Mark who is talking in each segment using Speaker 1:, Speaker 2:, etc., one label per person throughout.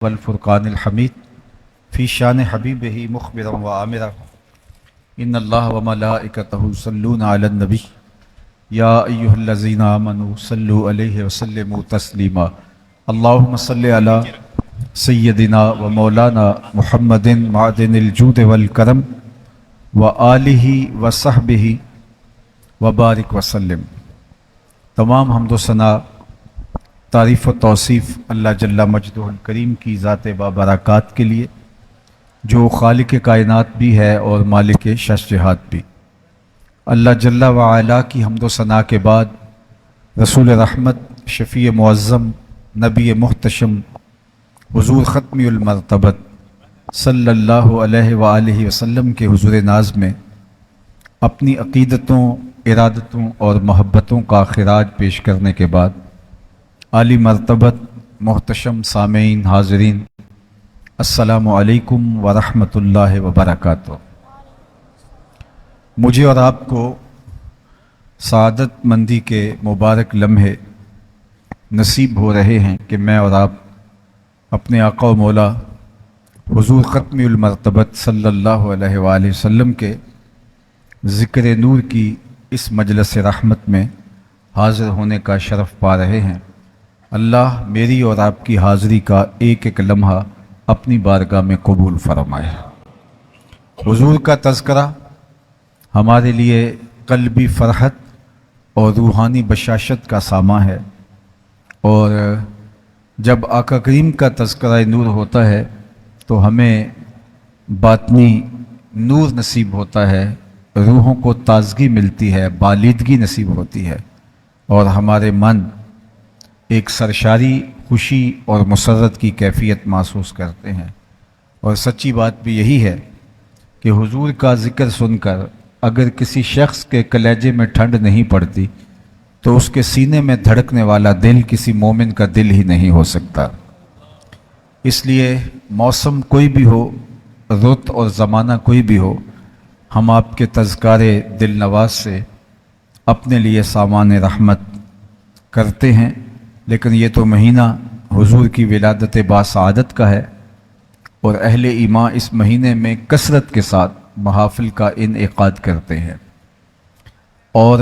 Speaker 1: والفرقان الحمید فی شان حبیبہ مخبرا و آمرا ان اللہ و ملائکتہ یصلون علی النبی یا ایہا الذین آمنوا صلوا علیہ وسلموا تسلیما اللہم صلی علی سیدنا و مولانا محمد معدن الجود والکرم و آلہ و صحبہ و بارک وسلم۔ تمام حمد و ثنا تعریف و توصیف اللہ جل مجدہ الکریم کی ذات بابرکات کے لیے، جو خالق کائنات بھی ہے اور مالک شش جہات بھی۔ اللہ جل وعلا کی حمد و ثنا کے بعد رسول رحمت، شفیع معظم، نبی محتشم، حضور ختمی المرتبت صلی اللہ علیہ وآلہ وسلم کے حضور ناز میں اپنی عقیدتوں، ارادتوں اور محبتوں کا خراج پیش کرنے کے بعد عالی مرتبت محتشم سامعین حاضرین، السلام علیکم ورحمۃ اللہ وبرکاتہ۔ مجھے اور آپ کو سعادت مندی کے مبارک لمحے نصیب ہو رہے ہیں کہ میں اور آپ اپنے آقا و مولا حضور ختمی المرتبت صلی اللہ علیہ وآلہ وسلم کے ذکر نور کی اس مجلس رحمت میں حاضر ہونے کا شرف پا رہے ہیں۔ اللہ میری اور آپ کی حاضری کا ایک ایک لمحہ اپنی بارگاہ میں قبول فرمائے۔ حضور کا تذکرہ ہمارے لیے قلبی فرحت اور روحانی بشاشت کا ساماں ہے، اور جب آقا کریم کا تذکرہ نور ہوتا ہے تو ہمیں باطنی نور نصیب ہوتا ہے، روحوں کو تازگی ملتی ہے، بالیدگی نصیب ہوتی ہے، اور ہمارے من ایک سرشاری، خوشی اور مسرت کی کیفیت محسوس کرتے ہیں۔ اور سچی بات بھی یہی ہے کہ حضور کا ذکر سن کر اگر کسی شخص کے کلیجے میں ٹھنڈ نہیں پڑتی تو اس کے سینے میں دھڑکنے والا دل کسی مومن کا دل ہی نہیں ہو سکتا۔ اس لیے موسم کوئی بھی ہو، رت اور زمانہ کوئی بھی ہو، ہم آپ کے تذکارے دل نواز سے اپنے لیے سامان رحمت کرتے ہیں۔ لیکن یہ تو مہینہ حضور کی ولادت باسعادت کا ہے، اور اہل ایمان اس مہینے میں کثرت کے ساتھ محافل کا انعقاد کرتے ہیں۔ اور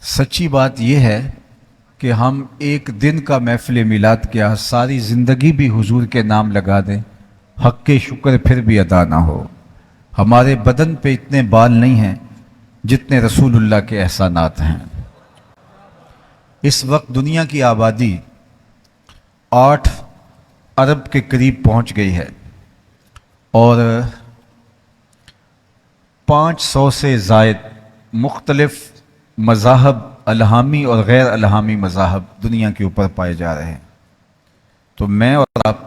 Speaker 1: سچی بات یہ ہے کہ ہم ایک دن کا محفل میلاد کیا ساری زندگی بھی حضور کے نام لگا دیں، حق کے شکر پھر بھی ادا نہ ہو۔ ہمارے بدن پہ اتنے بال نہیں ہیں جتنے رسول اللہ کے احسانات ہیں۔ اس وقت دنیا کی آبادی 8 ارب کے قریب پہنچ گئی ہے، اور 500 سے زائد مختلف مذاہب، الہامی اور غیر الہامی مذاہب دنیا کے اوپر پائے جا رہے ہیں۔ تو میں اور آپ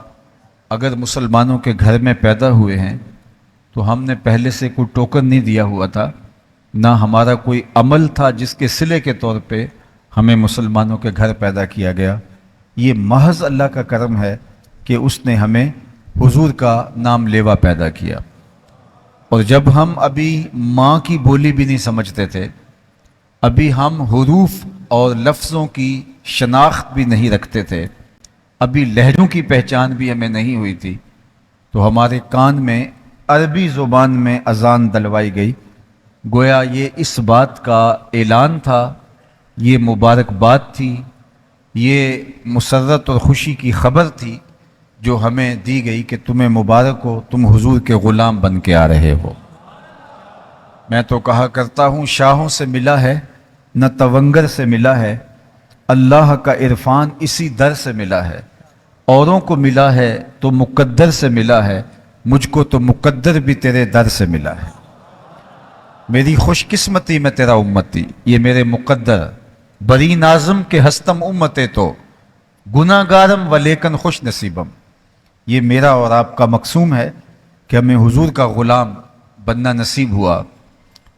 Speaker 1: اگر مسلمانوں کے گھر میں پیدا ہوئے ہیں تو ہم نے پہلے سے کوئی ٹوکن نہیں دیا ہوا تھا، نہ ہمارا کوئی عمل تھا جس کے صلے کے طور پہ ہمیں مسلمانوں کے گھر پیدا کیا گیا۔ یہ محض اللہ کا کرم ہے کہ اس نے ہمیں حضور کا نام لیوا پیدا کیا۔ اور جب ہم ابھی ماں کی بولی بھی نہیں سمجھتے تھے، ابھی ہم حروف اور لفظوں کی شناخت بھی نہیں رکھتے تھے، ابھی لہجوں کی پہچان بھی ہمیں نہیں ہوئی تھی، تو ہمارے کان میں عربی زبان میں اذان دلوائی گئی، گویا یہ اس بات کا اعلان تھا، یہ مبارکباد تھی، یہ مسرت اور خوشی کی خبر تھی جو ہمیں دی گئی کہ تمہیں مبارک ہو، تم حضور کے غلام بن کے آ رہے ہو۔ میں تو کہا کرتا ہوں، شاہوں سے ملا ہے نہ تونگر سے ملا ہے، اللہ کا عرفان اسی در سے ملا ہے۔ اوروں کو ملا ہے تو مقدر سے ملا ہے، مجھ کو تو مقدر بھی تیرے در سے ملا ہے۔ میری خوش قسمتی میں تیرا امتی، یہ میرے مقدر بری نازم کے ہستم امتے تو گناہ گارم و لیکن خوش نصیبم۔ یہ میرا اور آپ کا مقصوم ہے کہ ہمیں حضور کا غلام بننا نصیب ہوا،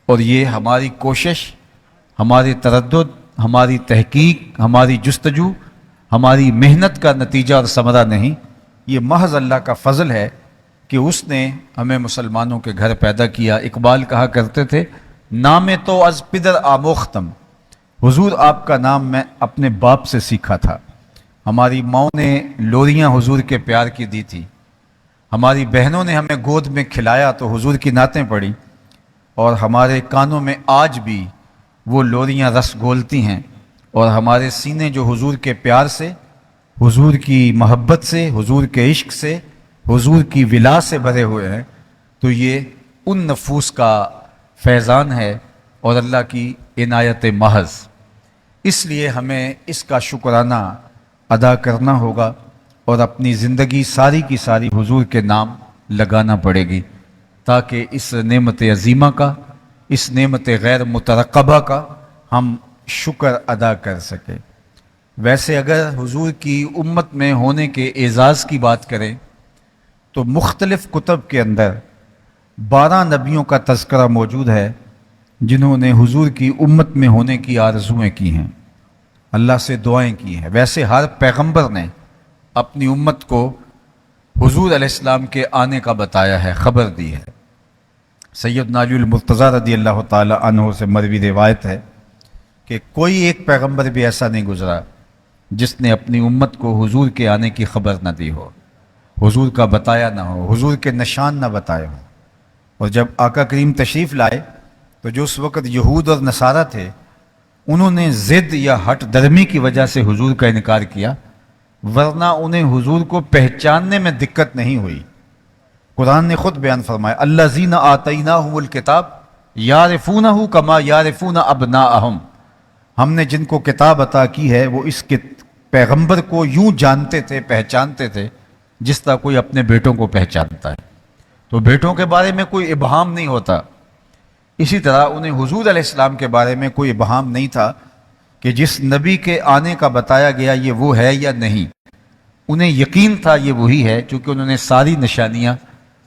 Speaker 1: اور یہ ہماری کوشش، ہماری تردد، ہماری تحقیق، ہماری جستجو، ہماری محنت کا نتیجہ اور ثمرہ نہیں، یہ محض اللہ کا فضل ہے کہ اس نے ہمیں مسلمانوں کے گھر پیدا کیا۔ اقبال کہا کرتے تھے، نام تو از پدر آموختم، حضور آپ کا نام میں اپنے باپ سے سیکھا تھا۔ ہماری ماؤں نے لوریاں حضور کے پیار کی دی تھی، ہماری بہنوں نے ہمیں گود میں کھلایا تو حضور کی نعتیں پڑھی، اور ہمارے کانوں میں آج بھی وہ لوریاں رس گھولتی ہیں، اور ہمارے سینے جو حضور کے پیار سے، حضور کی محبت سے، حضور کے عشق سے، حضور کی ولا سے بھرے ہوئے ہیں، تو یہ ان نفوس کا فیضان ہے اور اللہ کی عنایت محض۔ اس لیے ہمیں اس کا شکرانہ ادا کرنا ہوگا اور اپنی زندگی ساری کی ساری حضور کے نام لگانا پڑے گی، تاکہ اس نعمت عظیمہ کا، اس نعمت غیر مترقبہ کا ہم شکر ادا کر سکیں۔ ویسے اگر حضور کی امت میں ہونے کے اعزاز کی بات کریں تو مختلف کتب کے اندر 12 نبیوں کا تذکرہ موجود ہے جنہوں نے حضور کی امت میں ہونے کی آرزوئیں کی ہیں، اللہ سے دعائیں کی ہیں۔ ویسے ہر پیغمبر نے اپنی امت کو حضور علیہ السلام کے آنے کا بتایا ہے، خبر دی ہے۔ سیدنا علی المرتضیٰ رضی اللہ تعالی عنہ سے مروی روایت ہے کہ کوئی ایک پیغمبر بھی ایسا نہیں گزرا جس نے اپنی امت کو حضور کے آنے کی خبر نہ دی ہو، حضور کا بتایا نہ ہو، حضور کے نشان نہ بتائے ہوں۔ اور جب آقا کریم تشریف لائے تو جو اس وقت یہود اور نصارہ تھے، انہوں نے ضد یا ہٹ درمی کی وجہ سے حضور کا انکار کیا، ورنہ انہیں حضور کو پہچاننے میں دقت نہیں ہوئی۔ قرآن نے خود بیان فرمایا، الذین آتیناہم الکتاب یعرفونہ کما یعرفون ابناءہم، ہم نے جن کو کتاب عطا کی ہے وہ اس کے پیغمبر کو یوں جانتے تھے، پہچانتے تھے جس طرح کوئی اپنے بیٹوں کو پہچانتا ہے۔ تو بیٹوں کے بارے میں کوئی ابہام نہیں ہوتا، اسی طرح انہیں حضور علیہ السلام کے بارے میں کوئی ابہام نہیں تھا کہ جس نبی کے آنے کا بتایا گیا یہ وہ ہے یا نہیں۔ انہیں یقین تھا یہ وہی ہے، چونکہ انہوں نے ساری نشانیاں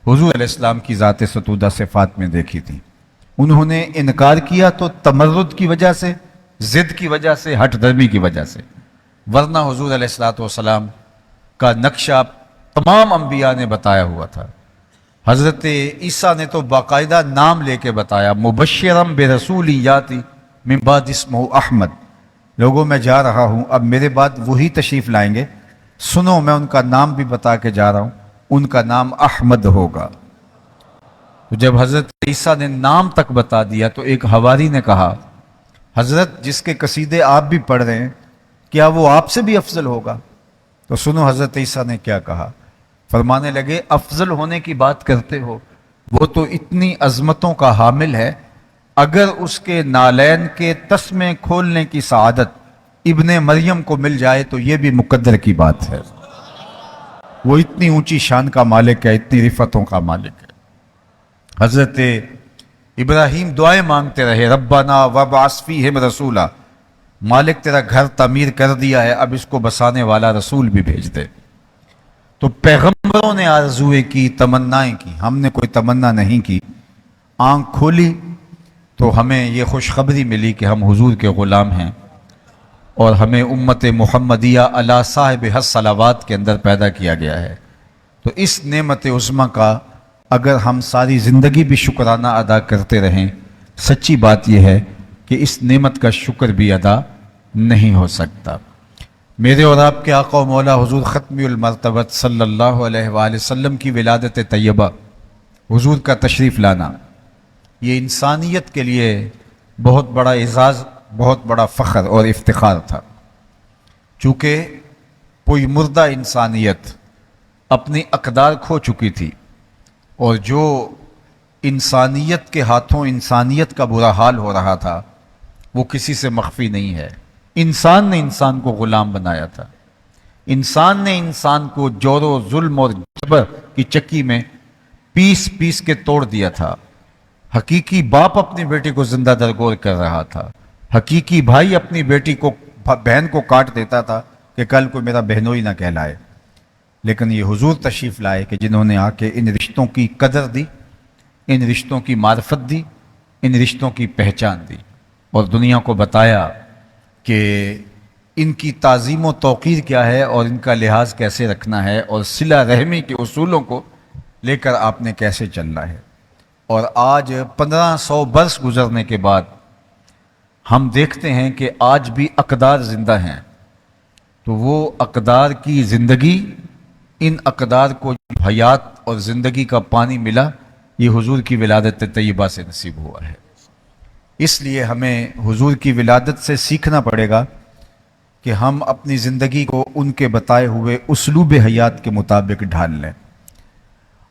Speaker 1: حضور علیہ السلام کی ذات ستودہ صفات میں دیکھی تھی۔ انہوں نے انکار کیا تو تمرد کی وجہ سے، ضد کی وجہ سے، ہٹ درمی کی وجہ سے، ورنہ حضور علیہ السلام کا نقشہ تمام انبیاء نے بتایا ہوا تھا۔ حضرت عیسیٰ نے تو باقاعدہ نام لے کے بتایا، مبشرم برسول یاتی من بعد اسمہ احمد، لوگوں میں جا رہا ہوں، اب میرے بعد وہی تشریف لائیں گے، سنو میں ان کا نام بھی بتا کے جا رہا ہوں، ان کا نام احمد ہوگا۔ تو جب حضرت عیسیٰ نے نام تک بتا دیا تو ایک حواری نے کہا، حضرت جس کے قصیدے آپ بھی پڑھ رہے ہیں کیا وہ آپ سے بھی افضل ہوگا؟ تو سنو حضرت عیسیٰ نے کیا کہا، فرمانے لگے افضل ہونے کی بات کرتے ہو، وہ تو اتنی عظمتوں کا حامل ہے، اگر اس کے نالین کے تسمے کھولنے کی سعادت ابن مریم کو مل جائے تو یہ بھی مقدر کی بات ہے۔ وہ اتنی اونچی شان کا مالک ہے، اتنی رفتوں کا مالک ہے۔ حضرت ابراہیم دعائیں مانگتے رہے، ربنا وابعث فیہم رسولا، مالک تیرا گھر تعمیر کر دیا ہے، اب اس کو بسانے والا رسول بھی بھیج دے۔ تو پیغمبروں نے آرزویں کی، تمنائیں کی، ہم نے کوئی تمنا نہیں کی۔ آنکھ کھولی تو ہمیں یہ خوشخبری ملی کہ ہم حضور کے غلام ہیں اور ہمیں امت محمدیہ علی صاحب الصلوات کے اندر پیدا کیا گیا ہے۔ تو اس نعمت عظمیٰ کا اگر ہم ساری زندگی بھی شکرانہ ادا کرتے رہیں، سچی بات یہ ہے کہ اس نعمت کا شکر بھی ادا نہیں ہو سکتا۔ میرے اور آپ کے آقا و مولا حضور ختمی المرتبت صلی اللہ علیہ وآلہ وسلم کی ولادت طیبہ، حضور کا تشریف لانا، یہ انسانیت کے لیے بہت بڑا اعزاز، بہت بڑا فخر اور افتخار تھا۔ چونکہ کوئی مردہ انسانیت اپنی اقدار کھو چکی تھی، اور جو انسانیت کے ہاتھوں انسانیت کا برا حال ہو رہا تھا وہ کسی سے مخفی نہیں ہے۔ انسان نے انسان کو غلام بنایا تھا، انسان نے انسان کو جور و ظلم اور جبر کی چکی میں پیس پیس کے توڑ دیا تھا۔ حقیقی باپ اپنی بیٹی کو زندہ درگور کر رہا تھا، حقیقی بھائی اپنی بیٹی کو، بہن کو کاٹ دیتا تھا کہ کل کو میرا بہنوئی نہ کہلائے۔ لیکن یہ حضور تشریف لائے کہ جنہوں نے آ کے ان رشتوں کی قدر دی، ان رشتوں کی معرفت دی، ان رشتوں کی پہچان دی، اور دنیا کو بتایا کہ ان کی تعظیم و توقیر کیا ہے اور ان کا لحاظ کیسے رکھنا ہے، اور صلہ رحمی کے اصولوں کو لے کر آپ نے کیسے چلنا ہے۔ اور آج 1500 برس گزرنے کے بعد ہم دیکھتے ہیں کہ آج بھی اقدار زندہ ہیں، تو وہ اقدار کی زندگی، ان اقدار کو حیات اور زندگی کا پانی ملا، یہ حضور کی ولادت طیبہ سے نصیب ہوا ہے۔ اس لیے ہمیں حضور کی ولادت سے سیکھنا پڑے گا کہ ہم اپنی زندگی کو ان کے بتائے ہوئے اسلوب حیات کے مطابق ڈھال لیں۔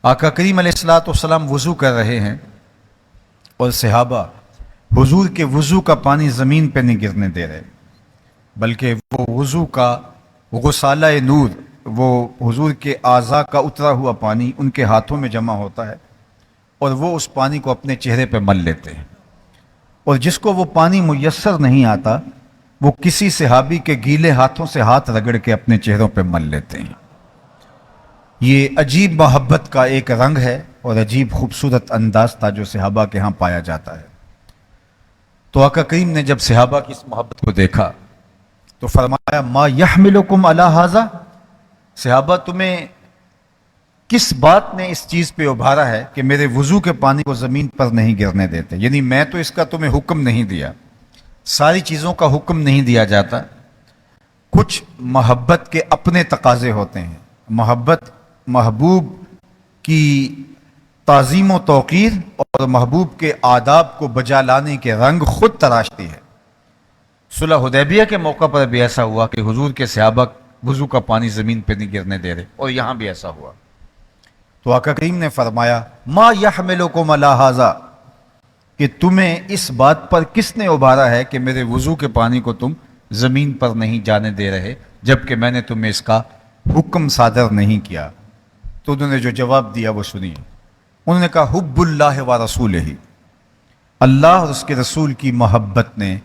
Speaker 1: آقا کریم علیہ الصلوۃ والسلام وضو کر رہے ہیں اور صحابہ حضور کے وضو کا پانی زمین پہ نہیں گرنے دے رہے، بلکہ وہ وضو کا غسالہ نور، وہ حضور کے اعضاء کا اترا ہوا پانی ان کے ہاتھوں میں جمع ہوتا ہے اور وہ اس پانی کو اپنے چہرے پہ مل لیتے ہیں، اور جس کو وہ پانی میسر نہیں آتا وہ کسی صحابی کے گیلے ہاتھوں سے ہاتھ رگڑ کے اپنے چہروں پہ مل لیتے ہیں۔ یہ عجیب محبت کا ایک رنگ ہے اور عجیب خوبصورت انداز تھا جو صحابہ کے ہاں پایا جاتا ہے۔ تو آقا کریم نے جب صحابہ کی اس محبت کو دیکھا تو فرمایا ما یحملکم علی ھذا، صحابہ تمہیں کس بات نے اس چیز پہ ابھارا ہے کہ میرے وضو کے پانی کو زمین پر نہیں گرنے دیتے؟ یعنی میں تو اس کا تمہیں حکم نہیں دیا، ساری چیزوں کا حکم نہیں دیا جاتا، کچھ محبت کے اپنے تقاضے ہوتے ہیں۔ محبت محبوب کی تعظیم و توقیر اور محبوب کے آداب کو بجا لانے کے رنگ خود تراشتی ہے۔ صلح حدیبیہ کے موقع پر بھی ایسا ہوا کہ حضور کے صحابہ وضو کا پانی زمین پہ نہیں گرنے دے رہے، اور یہاں بھی ایسا ہوا۔ تو آقا کریم نے فرمایا ما یحملکم علی ھذا، کہ تمہیں اس بات پر کس نے ابھارا ہے کہ میرے وضو کے پانی کو تم زمین پر نہیں جانے دے رہے جبکہ میں نے تمہیں اس کا حکم صادر نہیں کیا؟ تو انہوں نے جو جواب دیا وہ سنیے۔ انہوں نے کہا حب اللہ و رسولہ، اللہ اور اس کے رسول کی محبت نے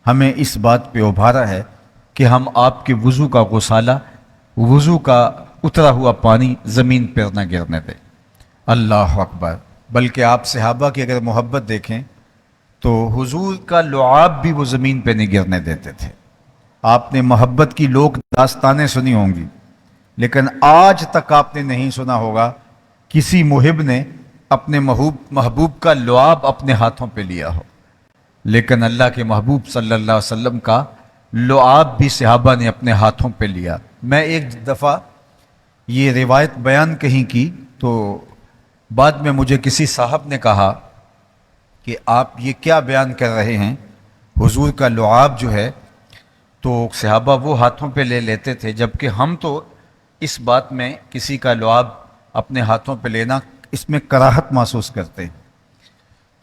Speaker 1: ہمیں اس بات پہ ابھارا ہے کہ ہم آپ کے وضو کا غسالہ، وضو کا اترا ہوا پانی زمین پر نہ گرنے دیں۔ اللہ اکبر! بلکہ آپ صحابہ کی اگر محبت دیکھیں تو حضور کا لعاب بھی وہ زمین پہ نہیں گرنے دیتے تھے۔ آپ نے محبت کی لوک داستانیں سنی ہوں گی، لیکن آج تک آپ نے نہیں سنا ہوگا کسی محب نے اپنے محبوب کا لعاب اپنے ہاتھوں پہ لیا ہو، لیکن اللہ کے محبوب صلی اللہ علیہ وسلم کا لعاب بھی صحابہ نے اپنے ہاتھوں پہ لیا۔ میں ایک دفعہ یہ روایت بیان کہیں کی تو بعد میں مجھے کسی صاحب نے کہا کہ آپ یہ کیا بیان کر رہے ہیں، حضور کا لعاب جو ہے تو صحابہ وہ ہاتھوں پہ لے لیتے تھے، جبکہ ہم تو اس بات میں کسی کا لعاب اپنے ہاتھوں پہ لینا اس میں کراہت محسوس کرتے ہیں۔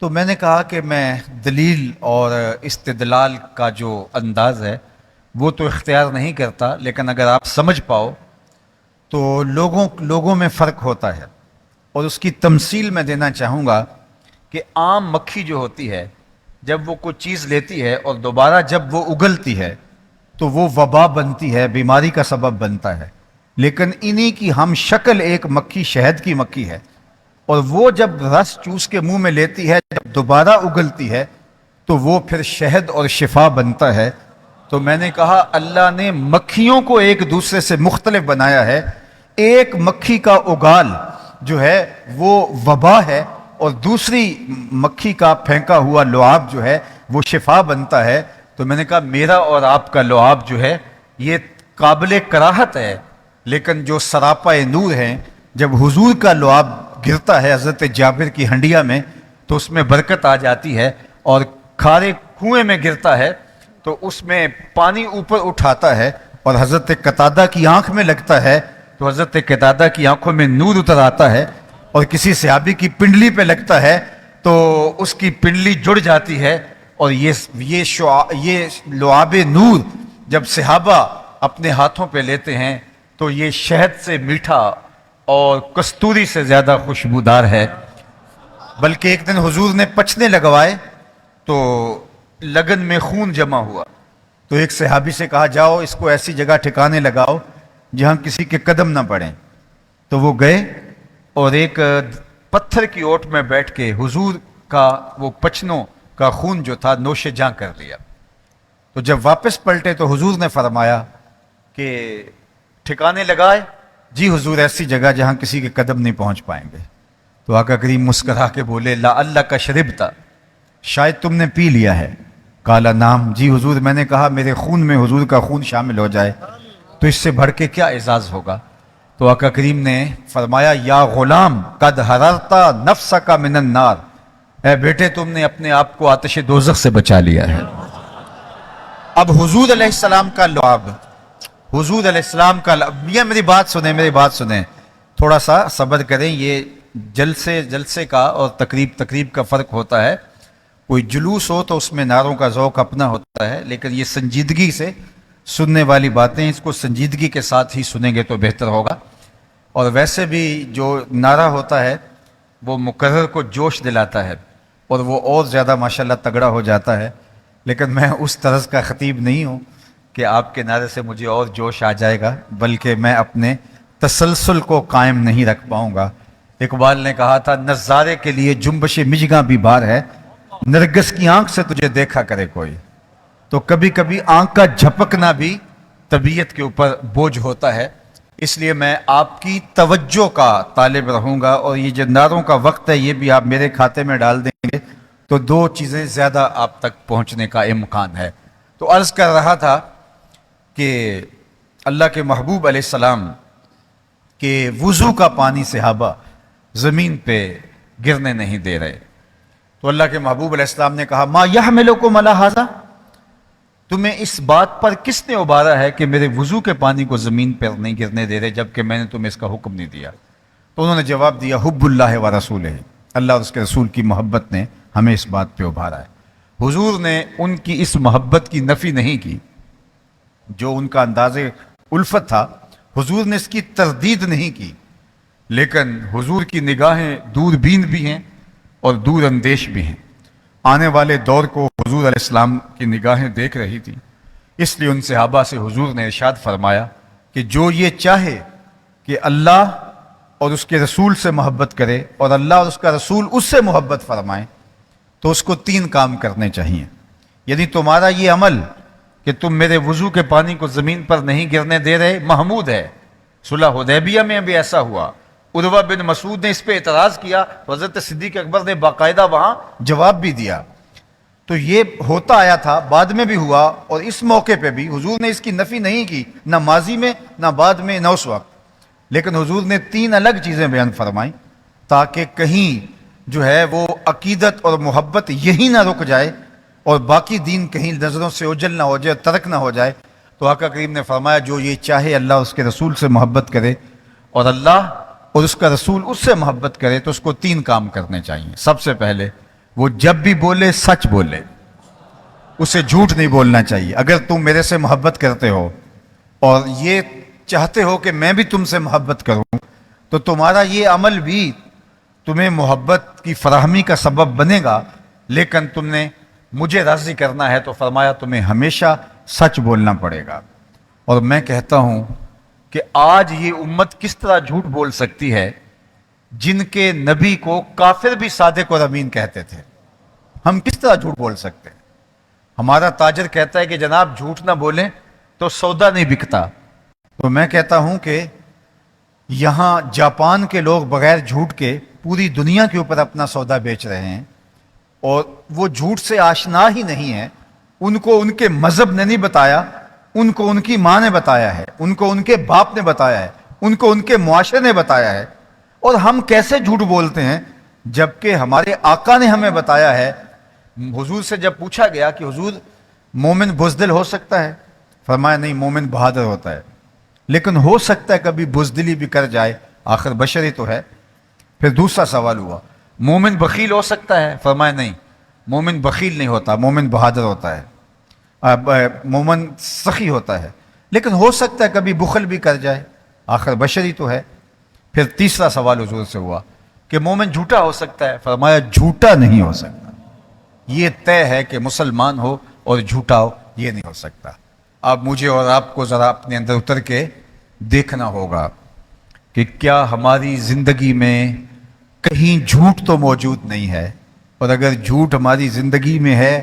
Speaker 1: تو میں نے کہا کہ میں دلیل اور استدلال کا جو انداز ہے وہ تو اختیار نہیں کرتا، لیکن اگر آپ سمجھ پاؤ تو لوگوں میں فرق ہوتا ہے، اور اس کی تمثیل میں دینا چاہوں گا کہ عام مکھی جو ہوتی ہے جب وہ کوئی چیز لیتی ہے اور دوبارہ جب وہ اگلتی ہے تو وہ وبا بنتی ہے، بیماری کا سبب بنتا ہے، لیکن انہی کی ہم شکل ایک مکھی شہد کی مکھی ہے، اور وہ جب رس چوس کے منہ میں لیتی ہے، جب دوبارہ اگلتی ہے تو وہ پھر شہد اور شفا بنتا ہے۔ تو میں نے کہا اللہ نے مکھیوں کو ایک دوسرے سے مختلف بنایا ہے، ایک مکھی کا اگال جو ہے وہ وبا ہے اور دوسری مکھی کا پھینکا ہوا لعاب جو ہے وہ شفا بنتا ہے۔ تو میں نے کہا میرا اور آپ کا لعاب جو ہے یہ قابل کراہت ہے، لیکن جو سراپا نور ہیں، جب حضور کا لعاب گرتا ہے حضرت جابر کی ہنڈیا میں تو اس میں برکت آ جاتی ہے، اور کھارے کنویں میں گرتا ہے تو اس میں پانی اوپر اٹھاتا ہے، اور حضرت قتادہ کی آنکھ میں لگتا ہے تو حضرت قتادہ کی آنکھوں میں نور اتر آتا ہے، اور کسی صحابی کی پنڈلی پہ لگتا ہے تو اس کی پنڈلی جڑ جاتی ہے۔ اور یہ لعاب نور جب صحابہ اپنے ہاتھوں پہ لیتے ہیں تو یہ شہد سے میٹھا اور کستوری سے زیادہ خوشبودار ہے۔ بلکہ ایک دن حضور نے پچھنے لگوائے تو لگن میں خون جمع ہوا، تو ایک صحابی سے کہا جاؤ اس کو ایسی جگہ ٹھکانے لگاؤ جہاں کسی کے قدم نہ پڑیں۔ تو وہ گئے اور ایک پتھر کی اوٹ میں بیٹھ کے حضور کا وہ پچنوں کا خون جو تھا نوش جاں کر دیا۔ تو جب واپس پلٹے تو حضور نے فرمایا کہ ٹھکانے لگائے؟ جی حضور ایسی جگہ جہاں کسی کے قدم نہیں پہنچ پائیں گے۔ تو آقا کریم مسکرا کے بولے لا اللہ کا شربتا، شاید تم نے پی لیا ہے۔ کالا نام، جی حضور میں نے کہا میرے خون میں حضور کا خون شامل ہو جائے۔ تو اس سے بڑھ کے کیا اعزاز ہوگا؟ تو آقا کریم نے فرمایا یا غلام قد حررتا نفسک من النار، اے بیٹے تم نے اپنے آپ کو آتش دوزخ سے بچا لیا ہے۔ اب حضور علیہ السلام کا لعاب، حضور علیہ السلام کا یہ میری بات سنیں، تھوڑا سا صبر کریں۔ یہ جلسے کا اور تقریب کا فرق ہوتا ہے۔ کوئی جلوس ہو تو اس میں نعروں کا ذوق اپنا ہوتا ہے، لیکن یہ سنجیدگی سے سننے والی باتیں، اس کو سنجیدگی کے ساتھ ہی سنیں گے تو بہتر ہوگا۔ اور ویسے بھی جو نعرہ ہوتا ہے وہ مقرر کو جوش دلاتا ہے اور وہ اور زیادہ ماشاءاللہ تگڑا ہو جاتا ہے، لیکن میں اس طرز کا خطیب نہیں ہوں کہ آپ کے نعرے سے مجھے اور جوش آ جائے گا، بلکہ میں اپنے تسلسل کو قائم نہیں رکھ پاؤں گا۔ اقبال نے کہا تھا نظارے کے لیے جنبش مژگاں بھی بار ہے، نرگس کی آنکھ سے تجھے دیکھا کرے کوئی۔ تو کبھی کبھی آنکھ کا جھپکنا بھی طبیعت کے اوپر بوجھ ہوتا ہے، اس لیے میں آپ کی توجہ کا طالب رہوں گا، اور یہ جو نعروں کا وقت ہے یہ بھی آپ میرے کھاتے میں ڈال دیں گے تو دو چیزیں زیادہ آپ تک پہنچنے کا امکان ہے۔ تو عرض کر رہا تھا کہ اللہ کے محبوب علیہ السلام کے وضو کا پانی صحابہ زمین پہ گرنے نہیں دے رہے، تو اللہ کے محبوب علیہ السلام نے کہا ما یحملکم علی ھذا، تمہیں اس بات پر کس نے ابھارا ہے کہ میرے وضو کے پانی کو زمین پر نہیں گرنے دے رہے جبکہ میں نے تمہیں اس کا حکم نہیں دیا؟ تو انہوں نے جواب دیا حب اللہ و رسولہ، اللہ اور اس کے رسول کی محبت نے ہمیں اس بات پہ ابھارا ہے۔ حضور نے ان کی اس محبت کی نفی نہیں کی، جو ان کا انداز الفت تھا حضور نے اس کی تردید نہیں کی، لیکن حضور کی نگاہیں دور بین بھی ہیں اور دور اندیش بھی ہیں۔ آنے والے دور کو حضور علیہ السلام کی نگاہیں دیکھ رہی تھی، اس لیے ان صحابہ سے حضور نے ارشاد فرمایا کہ جو یہ چاہے کہ اللہ اور اس کے رسول سے محبت کرے اور اللہ اور اس کا رسول اس سے محبت فرمائے تو اس کو 3 کام کرنے چاہیے۔ یعنی تمہارا یہ عمل کہ تم میرے وضو کے پانی کو زمین پر نہیں گرنے دے رہے محمود ہے۔ صلح حدیبیہ میں بھی ایسا ہوا، عروہ بن مسعود نے اس پہ اعتراض کیا، حضرت صدیق اکبر نے باقاعدہ وہاں جواب بھی دیا۔ تو یہ ہوتا آیا تھا، بعد میں بھی ہوا، اور اس موقع پہ بھی حضور نے اس کی نفی نہیں کی، نہ ماضی میں نہ بعد میں نہ اس وقت، لیکن حضور نے 3 الگ چیزیں بیان فرمائیں تاکہ کہیں جو ہے وہ عقیدت اور محبت یہی نہ رک جائے اور باقی دین کہیں نظروں سے اوجھل نہ ہو جائے، ترک نہ ہو جائے۔ تو آقا کریم نے فرمایا جو یہ چاہے اللہ اس کے رسول سے محبت کرے اور اللہ اور اس کا رسول اس سے محبت کرے تو اس کو 3 کام کرنے چاہیے۔ سب سے پہلے وہ جب بھی بولے سچ بولے، اسے جھوٹ نہیں بولنا چاہیے۔ اگر تم میرے سے محبت کرتے ہو اور یہ چاہتے ہو کہ میں بھی تم سے محبت کروں تو تمہارا یہ عمل بھی تمہیں محبت کی فراہمی کا سبب بنے گا، لیکن تم نے مجھے راضی کرنا ہے تو فرمایا تمہیں ہمیشہ سچ بولنا پڑے گا۔ اور میں کہتا ہوں کہ آج یہ امت کس طرح جھوٹ بول سکتی ہے جن کے نبی کو کافر بھی صادق اور امین کہتے تھے؟ ہم کس طرح جھوٹ بول سکتے ہیں؟ ہمارا تاجر کہتا ہے کہ جناب جھوٹ نہ بولیں تو سودا نہیں بکتا، تو میں کہتا ہوں کہ یہاں جاپان کے لوگ بغیر جھوٹ کے پوری دنیا کے اوپر اپنا سودا بیچ رہے ہیں، اور وہ جھوٹ سے آشنا ہی نہیں ہے۔ ان کو ان کے مذہب نے نہیں بتایا، ان کو ان کی ماں نے بتایا ہے، ان کو ان کے باپ نے بتایا ہے، ان کو ان کے معاشرے نے بتایا ہے۔ اور ہم کیسے جھوٹ بولتے ہیں جبکہ ہمارے آقا نے ہمیں بتایا ہے۔ حضور سے جب پوچھا گیا کہ حضور مومن بزدل ہو سکتا ہے؟ فرمایا نہیں، مومن بہادر ہوتا ہے، لیکن ہو سکتا ہے کبھی بزدلی بھی کر جائے، آخر بشری تو ہے۔ پھر دوسرا سوال ہوا مومن بخیل ہو سکتا ہے؟ فرمایا نہیں، مومن بخیل نہیں ہوتا، مومن بہادر ہوتا ہے، مومن سخی ہوتا ہے، لیکن ہو سکتا ہے کبھی بخل بھی کر جائے، آخر بشری تو ہے۔ پھر تیسرا سوال حضور سے ہوا کہ مومن جھوٹا ہو سکتا ہے؟ فرمایا جھوٹا نہیں ہو سکتا، یہ طے ہے کہ مسلمان ہو اور جھوٹا ہو یہ نہیں ہو سکتا۔ اب مجھے اور آپ کو ذرا اپنے اندر اتر کے دیکھنا ہوگا کہ کیا ہماری زندگی میں کہیں جھوٹ تو موجود نہیں ہے، اور اگر جھوٹ ہماری زندگی میں ہے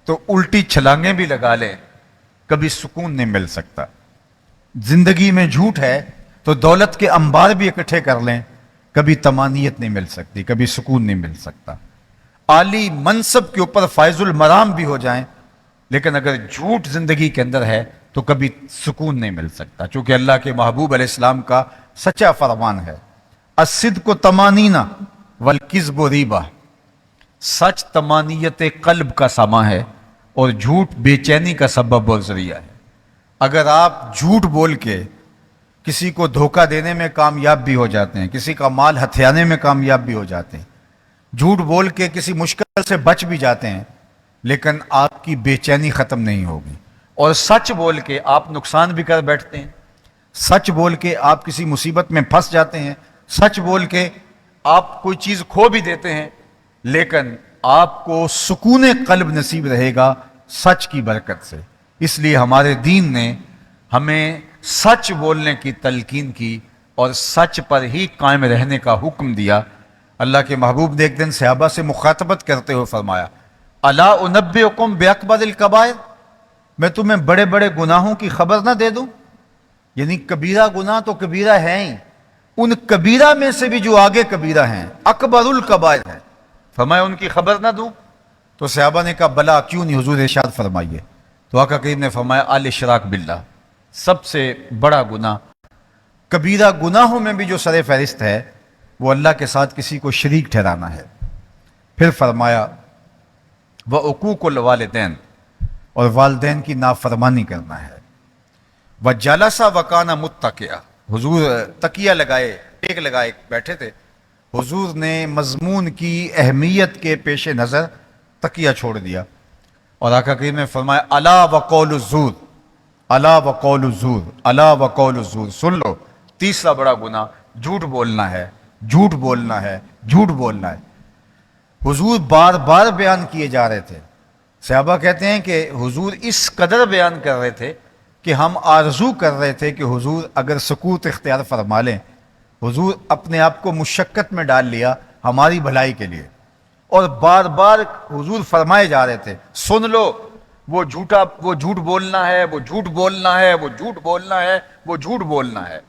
Speaker 1: تو الٹی چھلانگیں بھی لگا لیں کبھی سکون نہیں مل سکتا۔ زندگی میں جھوٹ ہے تو دولت کے انبار بھی اکٹھے کر لیں کبھی طمانینت نہیں مل سکتی، کبھی سکون نہیں مل سکتا۔ عالی منصب کے اوپر فائز المرام بھی ہو جائیں، لیکن اگر جھوٹ زندگی کے اندر ہے تو کبھی سکون نہیں مل سکتا، چونکہ اللہ کے محبوب علیہ السلام کا سچا فرمان ہے، الصدق طمانینہ والکذب ریبہ، سچ طمانیت قلب کا ساما ہے اور جھوٹ بے چینی کا سبب اور ذریعہ ہے۔ اگر آپ جھوٹ بول کے کسی کو دھوکہ دینے میں کامیاب بھی ہو جاتے ہیں، کسی کا مال ہتھیانے میں کامیاب بھی ہو جاتے ہیں، جھوٹ بول کے کسی مشکل سے بچ بھی جاتے ہیں، لیکن آپ کی بے چینی ختم نہیں ہوگی، اور سچ بول کے آپ نقصان بھی کر بیٹھتے ہیں، سچ بول کے آپ کسی مصیبت میں پھنس جاتے ہیں، سچ بول کے آپ کوئی چیز کھو بھی دیتے ہیں، لیکن آپ کو سکون قلب نصیب رہے گا سچ کی برکت سے۔ اس لیے ہمارے دین نے ہمیں سچ بولنے کی تلقین کی اور سچ پر ہی قائم رہنے کا حکم دیا۔ اللہ کے محبوب نے ایک دن صحابہ سے مخاطبت کرتے ہوئے فرمایا، الا انبئکم باکبر الکبائر، میں تمہیں بڑے بڑے گناہوں کی خبر نہ دے دوں؟ یعنی کبیرہ گناہ تو کبیرہ ہیں ہی، ان کبیرہ میں سے بھی جو آگے کبیرہ ہیں اکبر الکبائر ہے، فرمایا ان کی خبر نہ دوں؟ تو صحابہ نے کہا بلا، کیوں نہیں حضور، ارشاد فرمائیے۔ تو آقا کریم نے فرمایا الاشراک باللہ، سب سے بڑا گناہ، کبیرہ گناہوں میں بھی جو سر فہرست ہے وہ اللہ کے ساتھ کسی کو شریک ٹھہرانا ہے۔ پھر فرمایا وعقوق الوالدین، اور والدین کی نافرمانی کرنا ہے۔ وجلس وکانا متکئا، حضور تکیہ لگائے، ٹیک لگائے بیٹھے تھے، حضور نے مضمون کی اہمیت کے پیش نظر تکیہ چھوڑ دیا، اور آقا کریم نے فرمایا الا وقول الزور، الا وقول الزور، الا وقول الزور، سن لو، تیسرا بڑا گناہ جھوٹ بولنا ہے، جھوٹ بولنا ہے، جھوٹ بولنا ہے۔ حضور بار بار بیان کیے جا رہے تھے، صحابہ کہتے ہیں کہ حضور اس قدر بیان کر رہے تھے کہ ہم آرزو کر رہے تھے کہ حضور اگر سکوت اختیار فرما لیں۔ حضور اپنے آپ کو مشقت میں ڈال لیا ہماری بھلائی کے لیے، اور بار بار حضور فرمائے جا رہے تھے سن لو، وہ جھوٹ بولنا ہے، وہ جھوٹ بولنا ہے، وہ جھوٹ بولنا ہے، وہ جھوٹ بولنا ہے۔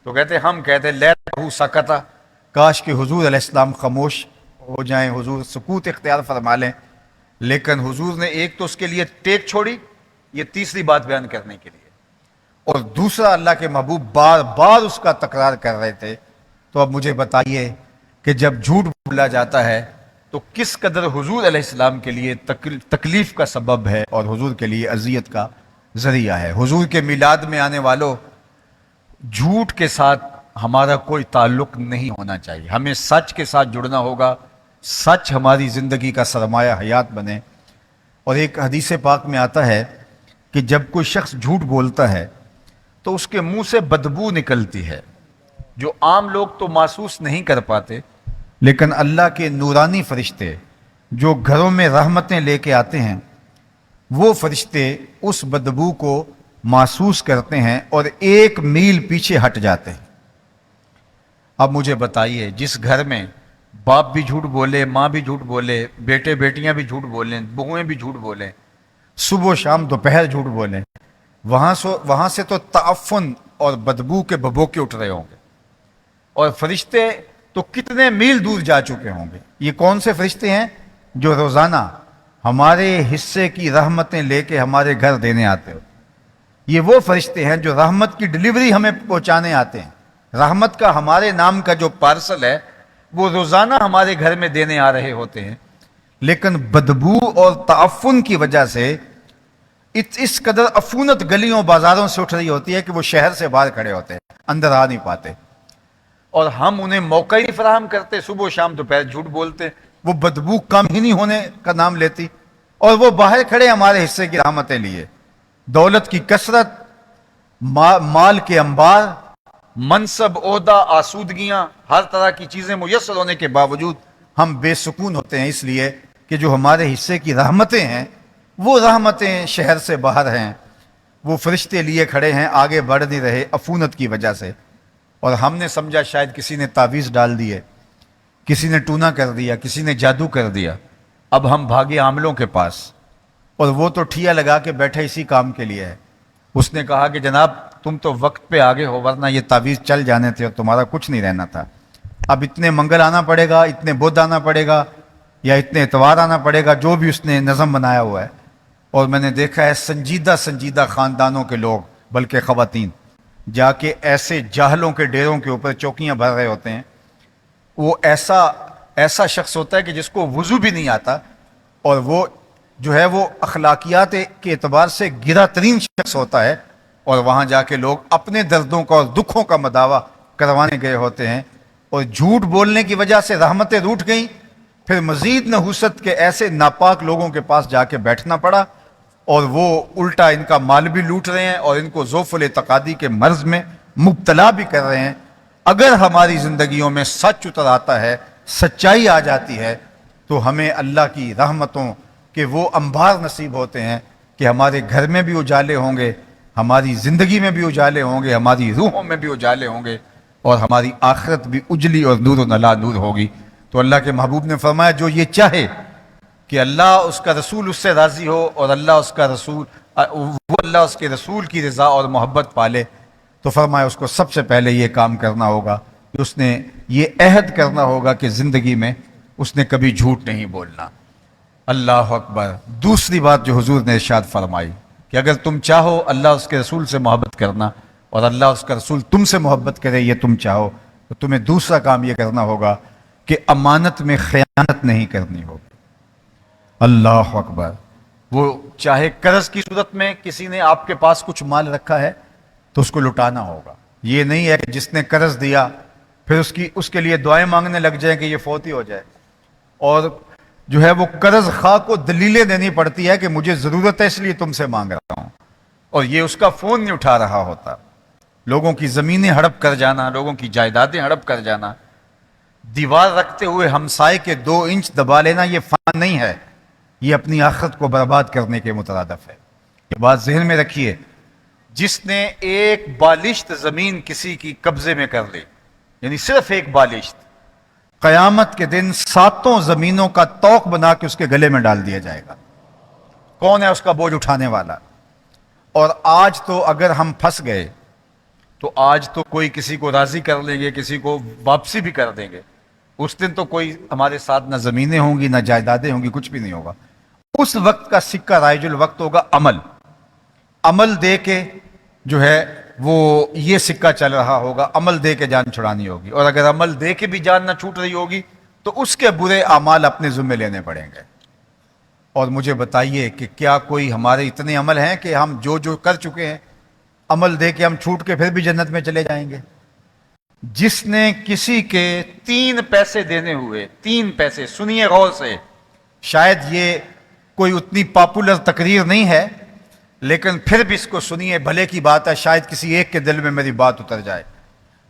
Speaker 1: تو ہم کہتے لیتہ سکتا، کاش کہ حضور علیہ السلام خاموش ہو جائیں، حضور سکوت اختیار فرما لیں، لیکن حضور نے ایک تو اس کے لیے ٹیک چھوڑی، یہ تیسری بات بیان کرنے کے لیے، اور دوسرا اللہ کے محبوب بار بار اس کا تکرار کر رہے تھے۔ تو اب مجھے بتائیے کہ جب جھوٹ بولا جاتا ہے تو کس قدر حضور علیہ السلام کے لیے تکلیف کا سبب ہے اور حضور کے لیے اذیت کا ذریعہ ہے۔ حضور کے میلاد میں آنے والوں، جھوٹ کے ساتھ ہمارا کوئی تعلق نہیں ہونا چاہیے، ہمیں سچ کے ساتھ جڑنا ہوگا، سچ ہماری زندگی کا سرمایہ حیات بنے۔ اور ایک حدیث پاک میں آتا ہے کہ جب کوئی شخص جھوٹ بولتا ہے تو اس کے منہ سے بدبو نکلتی ہے، جو عام لوگ تو محسوس نہیں کر پاتے، لیکن اللہ کے نورانی فرشتے جو گھروں میں رحمتیں لے کے آتے ہیں، وہ فرشتے اس بدبو کو محسوس کرتے ہیں اور 1 میل پیچھے ہٹ جاتے ہیں۔ اب مجھے بتائیے، جس گھر میں باپ بھی جھوٹ بولے، ماں بھی جھوٹ بولے، بیٹے بیٹیاں بھی جھوٹ بولیں، بہویں بھی جھوٹ بولیں، صبح و شام دوپہر جھوٹ بولیں، وہاں سے تو تعفن اور بدبو کے بھبوکے اٹھ رہے ہوں گے، اور فرشتے تو کتنے میل دور جا چکے ہوں گے۔ یہ کون سے فرشتے ہیں؟ جو روزانہ ہمارے حصے کی رحمتیں لے کے ہمارے گھر دینے آتے ہو۔ یہ وہ فرشتے ہیں جو رحمت کی ڈلیوری ہمیں پہنچانے آتے ہیں، رحمت کا ہمارے نام کا جو پارسل ہے وہ روزانہ ہمارے گھر میں دینے آ رہے ہوتے ہیں، لیکن بدبو اور تعفن کی وجہ سے اس قدر عفونت گلیوں بازاروں سے اٹھ رہی ہوتی ہے کہ وہ شہر سے باہر کھڑے ہوتے ہیں، اندر آ نہیں پاتے، اور ہم انہیں موقع ہی نہیں فراہم کرتے، صبح و شام دوپہر جھوٹ بولتے، وہ بدبو کم ہی نہیں ہونے کا نام لیتی، اور وہ باہر کھڑے ہمارے حصے کی رحمتیں لیے۔ دولت کی کثرت، مال کے انبار، منصب، عہدہ، آسودگیاں، ہر طرح کی چیزیں میسر ہونے کے باوجود ہم بے سکون ہوتے ہیں، اس لیے کہ جو ہمارے حصے کی رحمتیں ہیں وہ رحمتیں شہر سے باہر ہیں، وہ فرشتے لیے کھڑے ہیں، آگے بڑھ نہیں رہے عفونت کی وجہ سے، اور ہم نے سمجھا شاید کسی نے تعویذ ڈال دیے، کسی نے ٹونا کر دیا، کسی نے جادو کر دیا۔ اب ہم بھاگے عاملوں کے پاس، اور وہ تو ٹھیا لگا کے بیٹھے اسی کام کے لیے ہے۔ اس نے کہا کہ جناب تم تو وقت پہ آگے ہو، ورنہ یہ تعویذ چل جانے تھے اور تمہارا کچھ نہیں رہنا تھا، اب اتنے منگل آنا پڑے گا، اتنے بدھ آنا پڑے گا، یا اتنے اتوار آنا پڑے گا، جو بھی اس نے نظم بنایا ہوا ہے، اور میں نے دیکھا ہے سنجیدہ سنجیدہ خاندانوں کے لوگ بلکہ خواتین جا کے ایسے جاہلوں کے ڈیروں کے اوپر چوکیاں بھر رہے ہوتے ہیں. وہ ایسا شخص ہوتا ہے کہ جس کو وضو بھی نہیں آتا اور وہ جو ہے وہ اخلاقیات کے اعتبار سے گرا ترین شخص ہوتا ہے, اور وہاں جا کے لوگ اپنے دردوں کا اور دکھوں کا مداوع کروانے گئے ہوتے ہیں, اور جھوٹ بولنے کی وجہ سے رحمتیں روٹھ گئیں. پھر مزید نحوست کے ایسے ناپاک لوگوں کے پاس جا کے بیٹھنا پڑا, اور وہ الٹا ان کا مال بھی لوٹ رہے ہیں اور ان کو ذوف الاعتقادی کے مرض میں مبتلا بھی کر رہے ہیں. اگر ہماری زندگیوں میں سچ اتر آتا ہے, سچائی آ جاتی ہے, تو ہمیں اللہ کی رحمتوں کے وہ انبار نصیب ہوتے ہیں کہ ہمارے گھر میں بھی اجالے ہوں گے, ہماری زندگی میں بھی اجالے ہوں گے, ہماری روحوں میں بھی اجالے ہوں گے, اور ہماری آخرت بھی اجلی اور نور و نلا نور ہوگی. تو اللہ کے محبوب نے فرمایا جو یہ چاہے کہ اللہ اس کا رسول اس سے راضی ہو اور اللہ اس کے رسول کی رضا اور محبت پالے, تو فرمایا اس کو سب سے پہلے یہ کام کرنا ہوگا کہ اس نے یہ عہد کرنا ہوگا کہ زندگی میں اس نے کبھی جھوٹ نہیں بولنا. اللہ اکبر. دوسری بات جو حضور نے ارشاد فرمائی کہ اگر تم چاہو اللہ اس کے رسول سے محبت کرنا اور اللہ اس کا رسول تم سے محبت کرے, یہ تم چاہو, تو تمہیں دوسرا کام یہ کرنا ہوگا کہ امانت میں خیانت نہیں کرنی ہوگی. اللہ اکبر. وہ چاہے قرض کی صورت میں کسی نے آپ کے پاس کچھ مال رکھا ہے تو اس کو لٹانا ہوگا. یہ نہیں ہے کہ جس نے قرض دیا پھر اس کے لیے دعائیں مانگنے لگ جائیں کہ یہ فوت ہی ہو جائے, اور جو ہے وہ قرض خواہ کو دلیلیں دینی پڑتی ہے کہ مجھے ضرورت ہے اس لیے تم سے مانگ رہا ہوں, اور یہ اس کا فون نہیں اٹھا رہا ہوتا. لوگوں کی زمینیں ہڑپ کر جانا, لوگوں کی جائیدادیں ہڑپ کر جانا, دیوار رکھتے ہوئے ہمسائے کے 2 انچ دبا لینا, یہ فن نہیں ہے, یہ اپنی آخرت کو برباد کرنے کے مترادف ہے. یہ بات ذہن میں رکھیے. جس نے ایک بالشت زمین کسی کی قبضے میں کر لی, یعنی صرف ایک بالشت, قیامت کے دن 7 زمینوں کا توق بنا کے اس کے گلے میں ڈال دیا جائے گا. کون ہے اس کا بوجھ اٹھانے والا؟ اور آج تو اگر ہم پھنس گئے تو آج تو کوئی کسی کو راضی کر لیں گے, کسی کو واپسی بھی کر دیں گے. اس دن تو کوئی ہمارے ساتھ نہ زمینیں ہوں گی نہ جائیدادیں ہوں گی, کچھ بھی نہیں ہوگا. اس وقت کا سکہ رائج الوقت ہوگا عمل دے کے جو ہے وہ یہ سکہ چل رہا ہوگا, عمل دے کے جان چھڑانی ہوگی. اور اگر عمل دے کے بھی جان نہ چھوٹ رہی ہوگی تو اس کے برے اعمال اپنے ذمہ لینے پڑیں گے. اور مجھے بتائیے کہ کیا کوئی ہمارے اتنے عمل ہیں کہ ہم جو کر چکے ہیں عمل دے کے ہم چھوٹ کے پھر بھی جنت میں چلے جائیں گے؟ جس نے کسی کے 3 پیسے دینے ہوئے, 3 پیسے, سنیے غور سے, شاید یہ کوئی اتنی پاپولر تقریر نہیں ہے لیکن پھر بھی اس کو سنیے, بھلے کی بات ہے, شاید کسی ایک کے دل میں میری بات اتر جائے.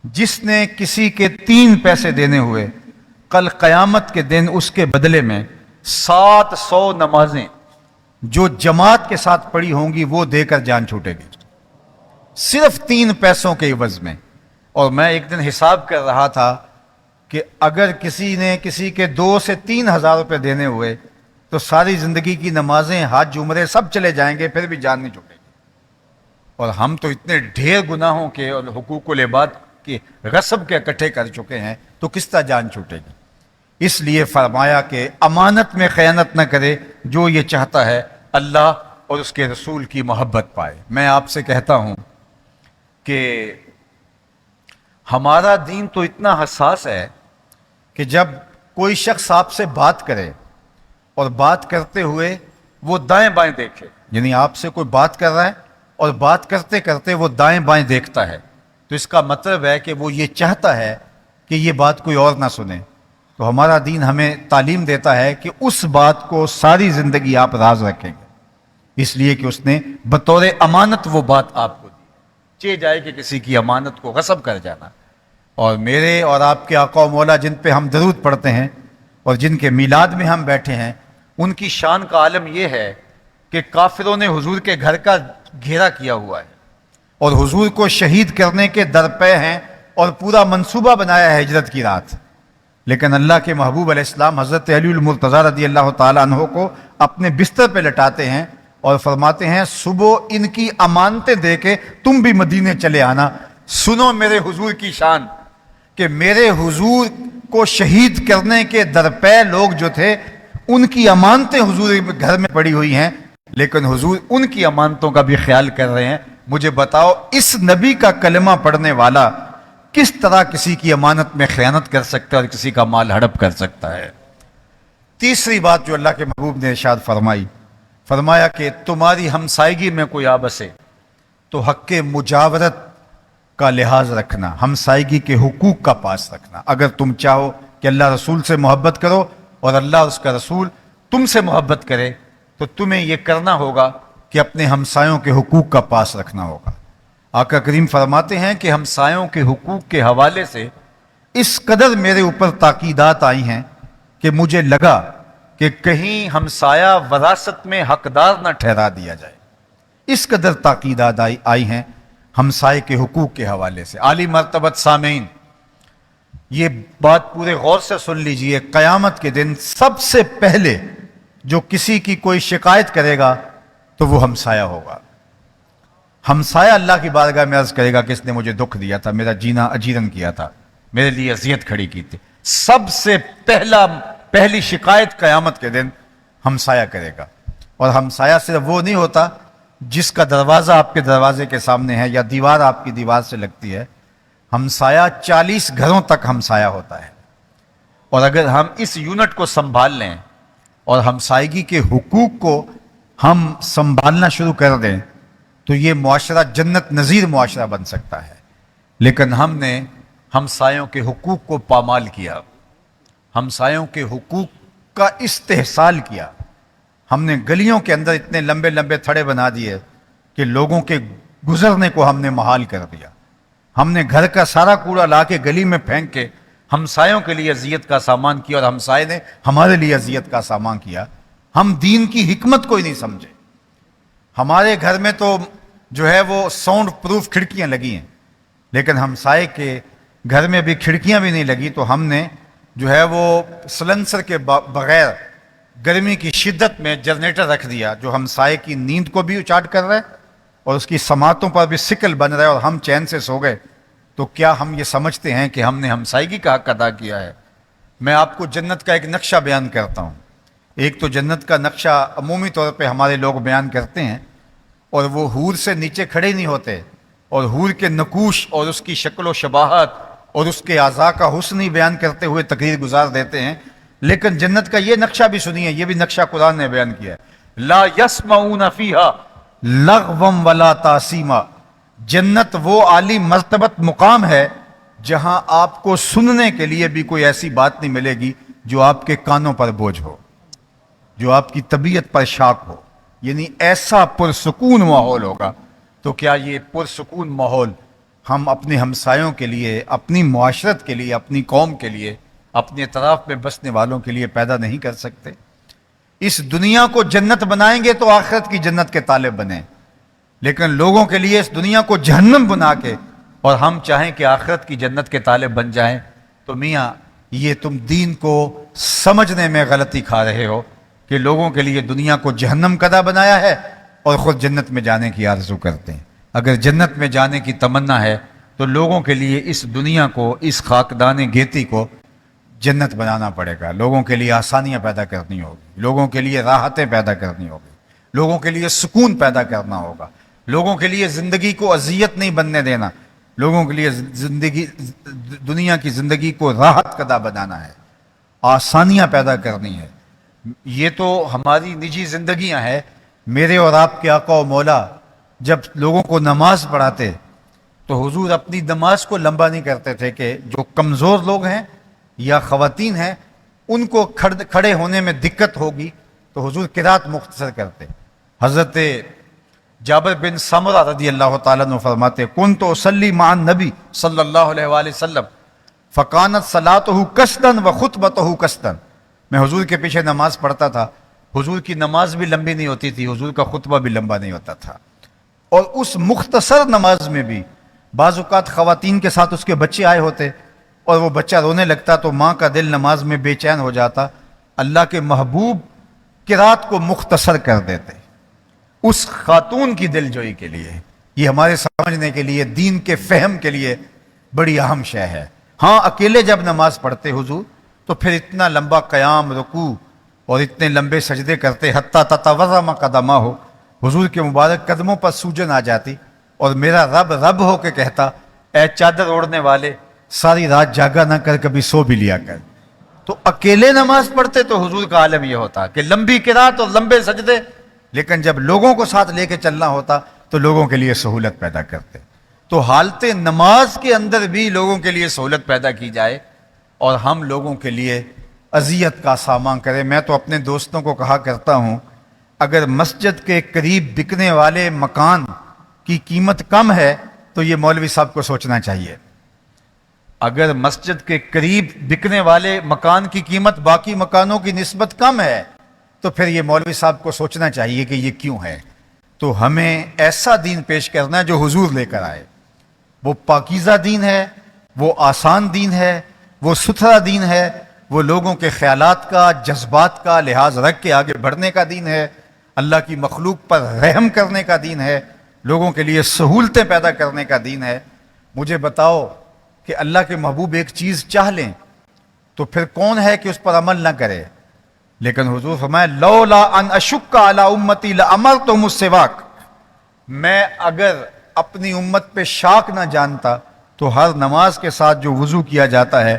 Speaker 1: جس نے کسی کے 3 پیسے دینے ہوئے, کل قیامت کے دن اس کے بدلے میں 700 نمازیں جو جماعت کے ساتھ پڑھی ہوں گی وہ دے کر جان چھوٹے گی, صرف 3 پیسوں کے عوض میں. اور میں ایک دن حساب کر رہا تھا کہ اگر کسی نے کسی کے 2 سے 3 ہزار روپے دینے ہوئے تو ساری زندگی کی نمازیں, حج, عمرے سب چلے جائیں گے, پھر بھی جان نہیں چھوٹے گی. اور ہم تو اتنے ڈھیر گناہوں کے اور حقوق العباد کے غصب کے اکٹھے کر چکے ہیں, تو کس طرح جان چھوٹے گی؟ اس لیے فرمایا کہ امانت میں خیانت نہ کرے جو یہ چاہتا ہے اللہ اور اس کے رسول کی محبت پائے. میں آپ سے کہتا ہوں کہ ہمارا دین تو اتنا حساس ہے کہ جب کوئی شخص آپ سے بات کرے اور بات کرتے ہوئے وہ دائیں بائیں دیکھے, یعنی آپ سے کوئی بات کر رہا ہے اور بات کرتے کرتے وہ دائیں بائیں دیکھتا ہے, تو اس کا مطلب ہے کہ وہ یہ چاہتا ہے کہ یہ بات کوئی اور نہ سنے. تو ہمارا دین ہمیں تعلیم دیتا ہے کہ اس بات کو ساری زندگی آپ راز رکھیں گے, اس لیے کہ اس نے بطور امانت وہ بات آپ کو دی. چاہے جائے کہ کسی کی امانت کو غصب کر جانا. اور میرے اور آپ کے آقا و مولا جن پہ ہم درود پڑھتے ہیں اور جن کے میلاد میں ہم بیٹھے ہیں, ان کی شان کا عالم یہ ہے کہ کافروں نے حضور کے گھر کا گھیرا کیا ہوا ہے اور حضور کو شہید کرنے کے درپے ہیں اور پورا منصوبہ بنایا ہے ہجرت کی رات. لیکن اللہ کے محبوب علیہ السلام حضرت علی المرتضیٰ رضی اللہ تعالیٰ عنہ کو اپنے بستر پہ لٹاتے ہیں اور فرماتے ہیں صبح ان کی امانتیں دے کے تم بھی مدینے چلے آنا. سنو میرے حضور کی شان کہ میرے حضور کو شہید کرنے کے درپے لوگ جو تھے ان کی امانتیں حضور گھر میں پڑی ہوئی ہیں, لیکن حضور ان کی امانتوں کا بھی خیال کر رہے ہیں. مجھے بتاؤ اس نبی کا کلمہ پڑھنے والا کس طرح کسی کی امانت میں خیانت کر سکتا ہے اور کسی کا مال ہڑپ کر سکتا ہے. تیسری بات جو اللہ کے محبوب نے ارشاد فرمایا کہ تمہاری ہمسائیگی میں کوئی آ بسے تو حق مجاورت کا لحاظ رکھنا، ہمسائیگی کے حقوق کا پاس رکھنا. اگر تم چاہو کہ اللہ رسول سے محبت کرو اور اللہ اور اس کا رسول تم سے محبت کرے تو تمہیں یہ کرنا ہوگا کہ اپنے ہمسایوں کے حقوق کا پاس رکھنا ہوگا. آقا کریم فرماتے ہیں کہ ہمسایوں کے حقوق کے حوالے سے اس قدر میرے اوپر تاکیدات آئی ہیں کہ مجھے لگا کہ کہیں ہمسایہ وراثت میں حقدار نہ ٹھہرا دیا جائے. اس قدر تاکیدات آئی ہیں ہمسائے کے حقوق کے حوالے سے. عالی مرتبت سامعین، یہ بات پورے غور سے سن لیجئے، قیامت کے دن سب سے پہلے جو کسی کی کوئی شکایت کرے گا تو وہ ہمسایہ ہوگا. ہمسایہ اللہ کی بارگاہ میں عرض کرے گا کہ اس نے مجھے دکھ دیا تھا، میرا جینا اجیرن کیا تھا، میرے لیے اذیت کھڑی کی تھی. سب سے پہلی شکایت قیامت کے دن ہمسایہ کرے گا. اور ہمسایہ صرف وہ نہیں ہوتا جس کا دروازہ آپ کے دروازے کے سامنے ہے یا دیوار آپ کی دیوار سے لگتی ہے. ہمسایہ 40 گھروں تک ہمسایہ ہوتا ہے. اور اگر ہم اس یونٹ کو سنبھال لیں اور ہمسائیگی کے حقوق کو ہم سنبھالنا شروع کر دیں تو یہ معاشرہ جنت نظیر معاشرہ بن سکتا ہے. لیکن ہم نے ہمسایوں کے حقوق کو پامال کیا، ہمسایوں کے حقوق کا استحصال کیا. ہم نے گلیوں کے اندر اتنے لمبے لمبے تھڑے بنا دیے کہ لوگوں کے گزرنے کو ہم نے محال کر دیا. ہم نے گھر کا سارا کوڑا لا کے گلی میں پھینک کے ہمسایوں کے لیے اذیت کا سامان کیا اور ہمسائے نے ہمارے لیے اذیت کا سامان کیا. ہم دین کی حکمت کو ہی نہیں سمجھے. ہمارے گھر میں تو جو ہے وہ ساؤنڈ پروف کھڑکیاں لگی ہیں، لیکن ہمسائے کے گھر میں بھی کھڑکیاں بھی نہیں لگی تو ہم نے جو ہے وہ سلنسر کے بغیر گرمی کی شدت میں جنریٹر رکھ دیا جو ہمسائے کی نیند کو بھی اچاٹ کر رہا ہے اور اس کی سماعتوں پر بھی سکل بن رہا ہے اور ہم چین سے سو گئے. تو کیا ہم یہ سمجھتے ہیں کہ ہم نے ہمسائیگی کا حق ادا کیا ہے؟ میں آپ کو جنت کا ایک نقشہ بیان کرتا ہوں. ایک تو جنت کا نقشہ عمومی طور پہ ہمارے لوگ بیان کرتے ہیں اور وہ حور سے نیچے کھڑے نہیں ہوتے اور حور کے نقوش اور اس کی شکل و شباہت اور اس کے اعضاء کا حسن ہی بیان کرتے ہوئے تقریر گزار دیتے ہیں. لیکن جنت کا یہ نقشہ بھی سنیے، یہ بھی نقشہ قرآن نے بیان کیا ہے. لا یسمعون فیہا لغوا ولا تاثیما. جنت وہ عالی مرتبت مقام ہے جہاں آپ کو سننے کے لیے بھی کوئی ایسی بات نہیں ملے گی جو آپ کے کانوں پر بوجھ ہو، جو آپ کی طبیعت پر شاق ہو. یعنی ایسا پرسکون ماحول ہوگا. تو کیا یہ پرسکون ماحول ہم اپنے ہمسایوں کے لیے، اپنی معاشرت کے لیے، اپنی قوم کے لیے، اپنے اطراف میں بسنے والوں کے لیے پیدا نہیں کر سکتے؟ اس دنیا کو جنت بنائیں گے تو آخرت کی جنت کے طالب بنیں، لیکن لوگوں کے لیے اس دنیا کو جہنم بنا کے اور ہم چاہیں کہ آخرت کی جنت کے طالب بن جائیں تو میاں یہ تم دین کو سمجھنے میں غلطی کھا رہے ہو کہ لوگوں کے لیے دنیا کو جہنم کدہ بنایا ہے اور خود جنت میں جانے کی آرزو کرتے ہیں. اگر جنت میں جانے کی تمنا ہے تو لوگوں کے لیے اس دنیا کو، اس خاکدان گیتی کو جنت بنانا پڑے گا. لوگوں کے لیے آسانیاں پیدا کرنی ہوگی، لوگوں کے لیے راحتیں پیدا کرنی ہوگی، لوگوں کے لیے سکون پیدا کرنا ہوگا، لوگوں کے لیے زندگی کو اذیت نہیں بننے دینا، لوگوں کے لیے دنیا کی زندگی کو راحت کدہ بنانا ہے، آسانیاں پیدا کرنی ہے. یہ تو ہماری نجی زندگیاں ہیں. میرے اور آپ کے آقا و مولا جب لوگوں کو نماز پڑھاتے تو حضور اپنی نماز کو لمبا نہیں کرتے تھے کہ جو کمزور لوگ ہیں یا خواتین ہیں ان کو کھڑے ہونے میں دقت ہوگی تو حضور قرات مختصر کرتے. حضرت جابر بن سمرہ رضی اللہ تعالیٰ عنہ فرماتے کنت اصلی مع النبی صلی اللہ علیہ وآلہ وسلم فکانت صلاتہ قصدا وخطبتہ قصدا. میں حضور کے پیچھے نماز پڑھتا تھا، حضور کی نماز بھی لمبی نہیں ہوتی تھی، حضور کا خطبہ بھی لمبا نہیں ہوتا تھا. اور اس مختصر نماز میں بھی بعض اوقات خواتین کے ساتھ اس کے بچے آئے ہوتے اور وہ بچہ رونے لگتا تو ماں کا دل نماز میں بے چین ہو جاتا. اللہ کے محبوب قرات کو مختصر کر دیتے اس خاتون کی دل جوئی کے لیے. یہ ہمارے سمجھنے کے لیے، دین کے فہم کے لیے بڑی اہم شے ہے. ہاں اکیلے جب نماز پڑھتے حضور تو پھر اتنا لمبا قیام، رکوع اور اتنے لمبے سجدے کرتے حتیٰ تتورم قدمہ ہو حضور کے مبارک قدموں پر سوجن آ جاتی اور میرا رب رب ہو کے کہتا اے چادر اوڑھنے والے ساری رات جاگا نہ کر کبھی سو بھی لیا کر. تو اکیلے نماز پڑھتے تو حضور کا عالم یہ ہوتا کہ لمبی قرات اور لمبے سجدے، لیکن جب لوگوں کو ساتھ لے کے چلنا ہوتا تو لوگوں کے لیے سہولت پیدا کرتے. تو حالت نماز کے اندر بھی لوگوں کے لیے سہولت پیدا کی جائے اور ہم لوگوں کے لیے اذیت کا سامان کریں. میں تو اپنے دوستوں کو کہا کرتا ہوں اگر مسجد کے قریب بکنے والے مکان کی قیمت کم ہے تو یہ مولوی صاحب کو سوچنا چاہیے. اگر مسجد کے قریب بکنے والے مکان کی قیمت باقی مکانوں کی نسبت کم ہے تو پھر یہ مولوی صاحب کو سوچنا چاہیے کہ یہ کیوں ہے. تو ہمیں ایسا دین پیش کرنا ہے جو حضور لے کر آئے. وہ پاکیزہ دین ہے، وہ آسان دین ہے، وہ ستھرا دین ہے، وہ لوگوں کے خیالات کا جذبات کا لحاظ رکھ کے آگے بڑھنے کا دین ہے، اللہ کی مخلوق پر رحم کرنے کا دین ہے، لوگوں کے لیے سہولتیں پیدا کرنے کا دین ہے. مجھے بتاؤ کہ اللہ کے محبوب ایک چیز چاہ لیں تو پھر کون ہے کہ اس پر عمل نہ کرے؟ لیکن حضور فرمائے لولا ان اشک علی امتی لامرتہم السواک، میں اگر اپنی امت پہ شاک نہ جانتا تو ہر نماز کے ساتھ جو وضو کیا جاتا ہے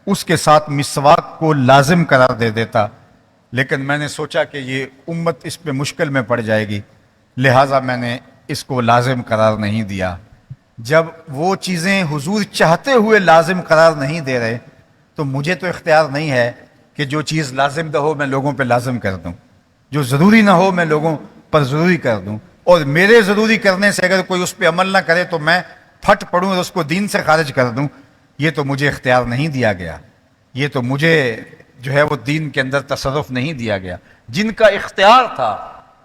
Speaker 1: اس کے ساتھ مسواک کو لازم قرار دے دیتا. لیکن میں نے سوچا کہ یہ امت اس پہ مشکل میں پڑ جائے گی، لہٰذا میں نے اس کو لازم قرار نہیں دیا. جب وہ چیزیں حضور چاہتے ہوئے لازم قرار نہیں دے رہے تو مجھے تو اختیار نہیں ہے کہ جو چیز لازم نہ ہو میں لوگوں پہ لازم کر دوں، جو ضروری نہ ہو میں لوگوں پر ضروری کر دوں، اور میرے ضروری کرنے سے اگر کوئی اس پہ عمل نہ کرے تو میں پھٹ پڑوں اور اس کو دین سے خارج کر دوں. یہ تو مجھے اختیار نہیں دیا گیا، یہ تو مجھے جو ہے وہ دین کے اندر تصرف نہیں دیا گیا. جن کا اختیار تھا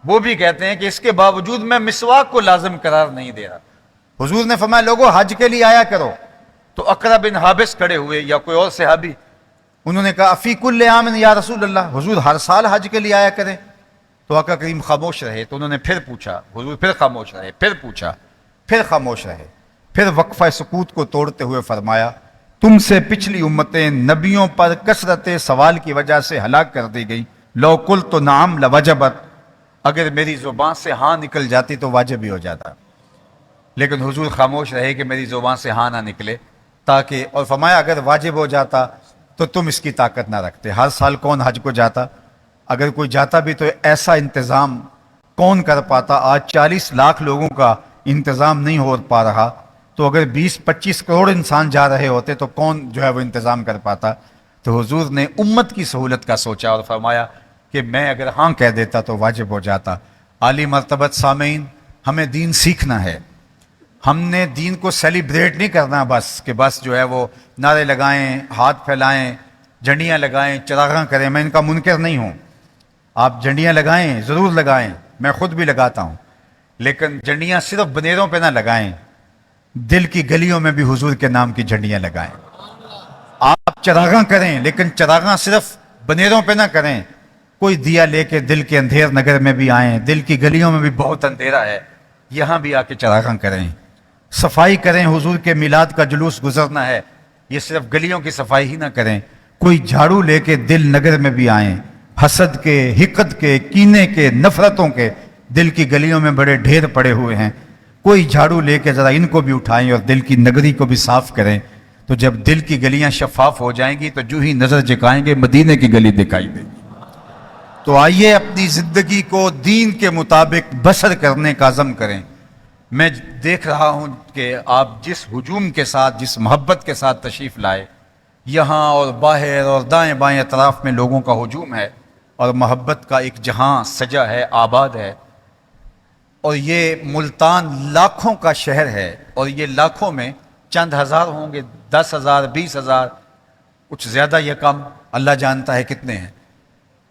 Speaker 1: وہ بھی کہتے ہیں کہ اس کے باوجود میں مسواک کو لازم قرار نہیں دے رہا. حضور نے فرمایا لوگوں حج کے لیے آیا کرو. تو اقرا بن حابس کھڑے ہوئے یا کوئی اور صحابی، انہوں نے کہا فی کل عام یا رسول اللہ، حضور ہر سال حج کے لیے آیا کریں. تو آقا کریم خاموش رہے. تو انہوں نے پھر پوچھا، حضور پھر خاموش رہے، پھر پوچھا، پھر خاموش رہے. پھر وقفہ سکوت کو توڑتے ہوئے فرمایا تم سے پچھلی امتیں نبیوں پر کثرت سوال کی وجہ سے ہلاک کر دی گئی. لو قلت نعم لوجبت، اگر میری زبان سے ہاں نکل جاتی تو واجب ہی ہو جاتا. لیکن حضور خاموش رہے کہ میری زبان سے ہاں نہ نکلے، تاکہ، اور فرمایا اگر واجب ہو جاتا تو تم اس کی طاقت نہ رکھتے. ہر سال کون حج کو جاتا؟ اگر کوئی جاتا بھی تو ایسا انتظام کون کر پاتا؟ آج 40 لاکھ لوگوں کا انتظام نہیں ہو پا رہا، تو اگر 20-25 کروڑ انسان جا رہے ہوتے تو کون جو ہے وہ انتظام کر پاتا؟ تو حضور نے امت کی سہولت کا سوچا اور فرمایا کہ میں اگر ہاں کہہ دیتا تو واجب ہو جاتا. عالی مرتبت سامعین، ہمیں دین سیکھنا ہے. ہم نے دین کو سیلیبریٹ نہیں کرنا بس کہ بس جو ہے وہ نعرے لگائیں، ہاتھ پھیلائیں، جھنڈیاں لگائیں، چراغاں کریں. میں ان کا منکر نہیں ہوں، آپ جھنڈیاں لگائیں، ضرور لگائیں، میں خود بھی لگاتا ہوں. لیکن جھنڈیاں صرف بنیروں پہ نہ لگائیں، دل کی گلیوں میں بھی حضور کے نام کی جھنڈیاں لگائیں. آپ چراغاں کریں لیکن چراغاں صرف بنیروں پہ نہ کریں. کوئی دیا لے کے دل کے اندھیر نگر میں بھی آئیں، دل کی گلیوں میں بھی بہت اندھیرا ہے، یہاں بھی آ کے چراغاں کریں. صفائی کریں، حضور کے میلاد کا جلوس گزرنا ہے، یہ صرف گلیوں کی صفائی ہی نہ کریں. کوئی جھاڑو لے کے دل نگر میں بھی آئیں. حسد کے، حقد کے، کینے کے، نفرتوں کے دل کی گلیوں میں بڑے ڈھیر پڑے ہوئے ہیں. کوئی جھاڑو لے کے ذرا ان کو بھی اٹھائیں اور دل کی نگری کو بھی صاف کریں. تو جب دل کی گلیاں شفاف ہو جائیں گی تو جو ہی نظر جھکائیں گے مدینے کی گلی دکھائی دے گی. تو آئیے اپنی زندگی کو دین کے مطابق بسر کرنے کا عزم کریں. میں دیکھ رہا ہوں کہ آپ جس ہجوم کے ساتھ، جس محبت کے ساتھ تشریف لائے، یہاں اور باہر اور دائیں بائیں اطراف میں لوگوں کا ہجوم ہے اور محبت کا ایک جہاں سجا ہے، آباد ہے. اور یہ ملتان لاکھوں کا شہر ہے اور یہ لاکھوں میں چند ہزار ہوں گے، 10,000 20,000، کچھ زیادہ یا کم، اللہ جانتا ہے کتنے ہیں.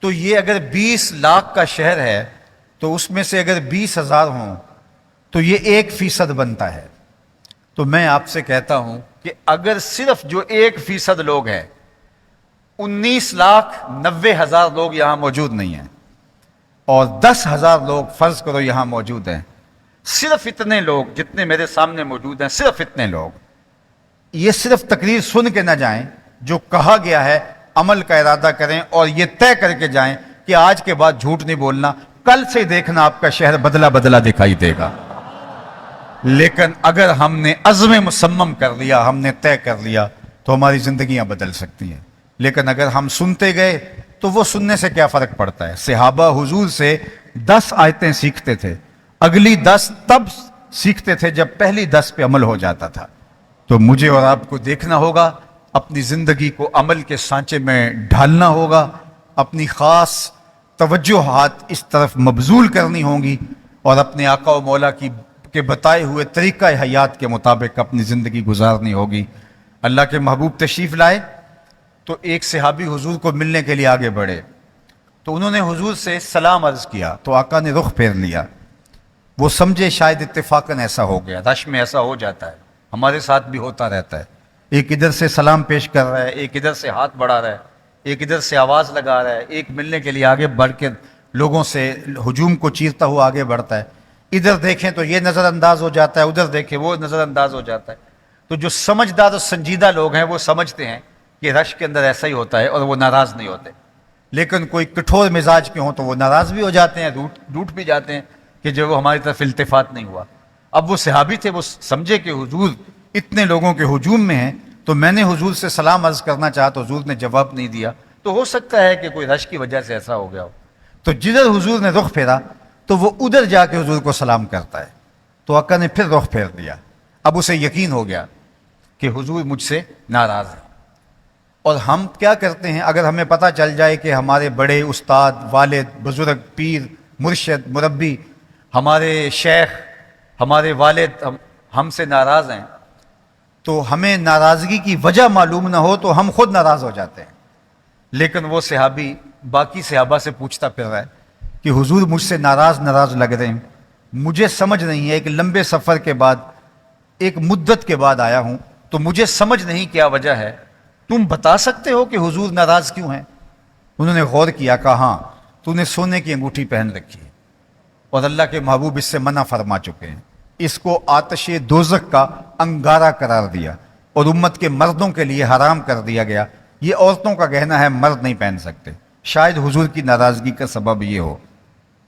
Speaker 1: تو یہ اگر 20 لاکھ کا شہر ہے تو اس میں سے اگر 20,000 ہوں تو یہ 1% بنتا ہے. تو میں آپ سے کہتا ہوں کہ اگر صرف جو 1% لوگ ہیں، 19,90,000 لوگ یہاں موجود نہیں ہیں اور 10,000 لوگ فرض کرو یہاں موجود ہیں، صرف اتنے لوگ جتنے میرے سامنے موجود ہیں، صرف اتنے لوگ یہ صرف تقریر سن کے نہ جائیں، جو کہا گیا ہے عمل کا ارادہ کریں اور یہ طے کر کے جائیں کہ آج کے بعد جھوٹ نہیں بولنا، کل سے دیکھنا آپ کا شہر بدلا بدلا دکھائی دے گا. لیکن اگر ہم نے عزم مصمم کر لیا، ہم نے طے کر لیا، تو ہماری زندگیاں بدل سکتی ہیں. لیکن اگر ہم سنتے گئے تو وہ سننے سے کیا فرق پڑتا ہے؟ صحابہ حضور سے 10 آیتیں سیکھتے تھے، اگلی 10 تب سیکھتے تھے جب پہلی 10 پہ عمل ہو جاتا تھا. تو مجھے اور آپ کو دیکھنا ہوگا، اپنی زندگی کو عمل کے سانچے میں ڈھالنا ہوگا، اپنی خاص توجہات اس طرف مبذول کرنی ہوں گی، اور اپنے آقا و مولا کے بتائے ہوئے طریقہ حیات کے مطابق اپنی زندگی گزارنی ہوگی. اللہ کے محبوب تشریف لائے تو ایک صحابی حضور کو ملنے کے لیے آگے بڑھے، تو انہوں نے حضور سے سلام عرض کیا تو آقا نے رخ پھیر لیا. وہ سمجھے شاید اتفاقاً ایسا ہو گیا، رش میں ایسا ہو جاتا ہے، ہمارے ساتھ بھی ہوتا رہتا ہے. ایک ادھر سے سلام پیش کر رہا ہے، ایک ادھر سے ہاتھ بڑھا رہا ہے، ایک ادھر سے آواز لگا رہا ہے، ایک ملنے کے لیے آگے بڑھ کے لوگوں سے ہجوم کو چیرتا ہوا آگے بڑھتا ہے. ادھر دیکھیں تو یہ نظر انداز ہو جاتا ہے، ادھر دیکھیں وہ نظر انداز ہو جاتا ہے. تو جو سمجھدار اور سنجیدہ لوگ ہیں وہ سمجھتے ہیں کہ رش کے اندر ایسا ہی ہوتا ہے، اور وہ ناراض نہیں ہوتے. لیکن کوئی کٹھور مزاج کے ہوں تو وہ ناراض بھی ہو جاتے ہیں، ڈوٹ بھی جاتے ہیں کہ جو وہ ہماری طرف التفات نہیں ہوا. اب وہ صحابی تھے، وہ سمجھے کہ حضور اتنے لوگوں کے ہجوم میں ہیں، تو میں نے حضور سے سلام عرض کرنا چاہا تو حضور نے جواب نہیں دیا، تو ہو سکتا ہے کہ کوئی رش کی وجہ سے ایسا ہو گیا ہو. تو جدھر حضور نے رخ پھیرا تو وہ ادھر جا کے حضور کو سلام کرتا ہے. تو آقا نے پھر رخ پھیر دیا. اب اسے یقین ہو گیا کہ حضور مجھ سے ناراض ہے. اور ہم کیا کرتے ہیں، اگر ہمیں پتہ چل جائے کہ ہمارے بڑے استاد، والد، بزرگ، پیر، مرشد، مربی، ہمارے شیخ، ہمارے والد ہم سے ناراض ہیں، تو ہمیں ناراضگی کی وجہ معلوم نہ ہو تو ہم خود ناراض ہو جاتے ہیں. لیکن وہ صحابی باقی صحابہ سے پوچھتا پھر رہا ہے کہ حضور مجھ سے ناراض لگ رہے ہیں، مجھے سمجھ نہیں ہے، ایک لمبے سفر کے بعد، ایک مدت کے بعد آیا ہوں، تو مجھے سمجھ نہیں کیا وجہ ہے، تم بتا سکتے ہو کہ حضور ناراض کیوں ہیں؟ انہوں نے غور کیا، کہا ہاں، تو نے سونے کی انگوٹھی پہن رکھی ہے، اور اللہ کے محبوب اس سے منع فرما چکے ہیں. اس کو آتش دوزخ کا انگارہ قرار دیا اور امت کے مردوں کے لیے حرام کر دیا گیا. یہ عورتوں کا گہنا ہے، مرد نہیں پہن سکتے. شاید حضور کی ناراضگی کا سبب یہ ہو.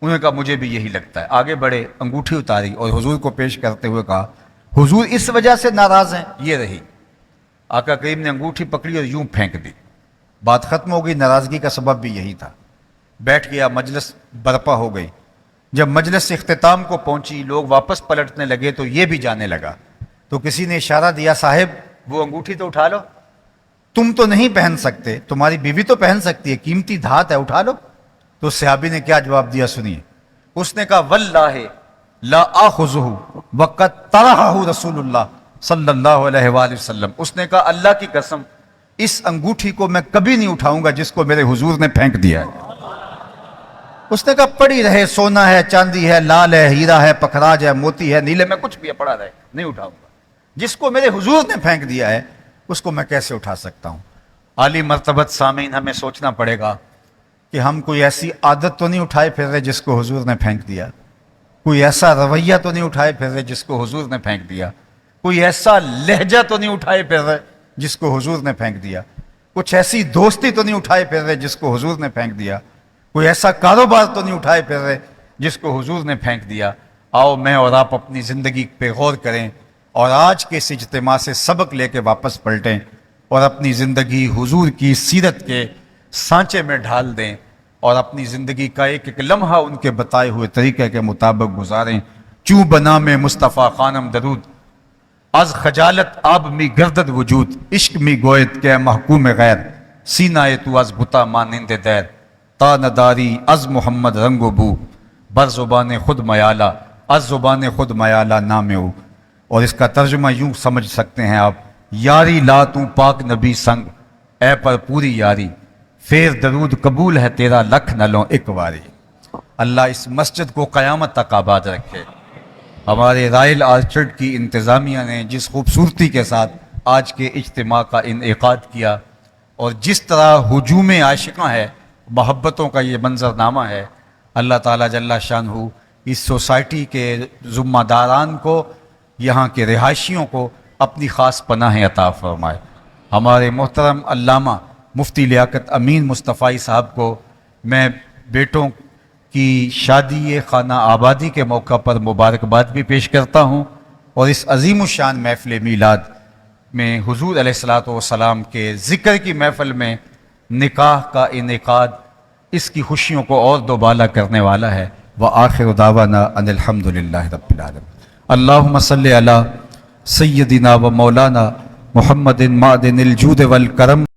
Speaker 1: انہوں نے کہا مجھے بھی یہی لگتا ہے. آگے بڑھے، انگوٹھی اتاری اور حضور کو پیش کرتے ہوئے کہا حضور اس وجہ سے ناراض ہیں؟ یہ رہی. آقا کریم نے انگوٹھی پکڑی اور یوں پھینک دی. بات ختم ہو گئی. ناراضگی کا سبب بھی یہی تھا. بیٹھ گیا، مجلس برپا ہو گئی. جب مجلس اختتام کو پہنچی، لوگ واپس پلٹنے لگے تو یہ بھی جانے لگا. تو کسی نے اشارہ دیا، صاحب وہ انگوٹھی تو اٹھا لو، تم تو نہیں پہن سکتے، تمہاری بیوی تو پہن سکتی ہے، قیمتی دھات ہے، اٹھا لو. تو صحابی نے کیا جواب دیا سنیے. اس نے کہا واللہ لا آخذہ وقد طرحہ رسول اللہ صلی اللہ علیہ وآلہ وسلم. اس نے کہا اللہ کی قسم اس انگوٹھی کو میں کبھی نہیں اٹھاؤں گا جس کو میرے حضور نے پھینک دیا ہے. اس نے کہا پڑی رہے، سونا ہے، چاندی ہے، لال ہے، ہیرا ہے، پکھراج ہے، موتی ہے، نیلے میں کچھ بھی ہے، پڑا رہے، نہیں اٹھاؤں گا. جس کو میرے حضور نے پھینک دیا ہے اس کو میں کیسے اٹھا سکتا ہوں؟ عالی مرتبت سامعین، ہمیں سوچنا پڑے گا کہ ہم کوئی ایسی عادت تو نہیں اٹھائے پھر رہے جس کو حضور نے پھینک دیا، کوئی ایسا رویہ تو نہیں اٹھائے پھر رہے جس کو حضور نے پھینک دیا، کوئی ایسا لہجہ تو نہیں اٹھائے پھر رہے جس کو حضور نے پھینک دیا، کچھ ایسی دوستی تو نہیں اٹھائے پھر رہے جس کو حضور نے پھینک دیا، کوئی ایسا کاروبار تو نہیں اٹھائے پھر رہے جس کو حضور نے پھینک دیا. آؤ میں اور آپ اپنی زندگی پہ غور کریں اور آج کے اس اجتماع سے سبق لے کے واپس پلٹیں اور اپنی زندگی حضور کی سیرت کے سانچے میں ڈھال دیں اور اپنی زندگی کا ایک ایک لمحہ ان کے بتائے ہوئے طریقے کے مطابق گزاریں. چوں بنا میں مصطفیٰ خانم درود، از خجالت آب می گردد وجود، عشق می گوید کہ محکوم غیر، سینہ تو از بتا مانند دیر، تا نداری از محمد رنگ و بو، بر زبان خود میالہ از زبان خود میالہ نام او. اور اس کا ترجمہ یوں سمجھ سکتے ہیں آپ، یاری لا تو پاک نبی سنگ، اے پر پوری یاری، پھر درود قبول ہے تیرا لکھ نہ لوں ایک واری. اللہ اس مسجد کو قیامت تک آباد رکھے. ہمارے رائل آرچرڈ کی انتظامیہ نے جس خوبصورتی کے ساتھ آج کے اجتماع کا انعقاد کیا اور جس طرح ہجوم عاشقاں ہے، محبتوں کا یہ منظرنامہ ہے، اللہ تعالیٰ جل شانہ اس سوسائٹی کے ذمہ داران کو، یہاں کے رہائشیوں کو اپنی خاص پناہ عطا فرمائے. ہمارے محترم علامہ مفتی لیاقت امین مصطفی صاحب کو میں بیٹوں کی شادی خانہ آبادی کے موقع پر مبارکباد بھی پیش کرتا ہوں، اور اس عظیم الشان محفل میلاد میں حضور علیہ الصلاۃ والسلام کے ذکر کی محفل میں نکاح کا انعقاد اس کی خوشیوں کو اور دوبالا کرنے والا ہے۔ وآخر دعوانا ان الحمد للہ رب العالمین۔ اللہم صلی علی سیدنا و مولانا محمد معدن الجود والکرم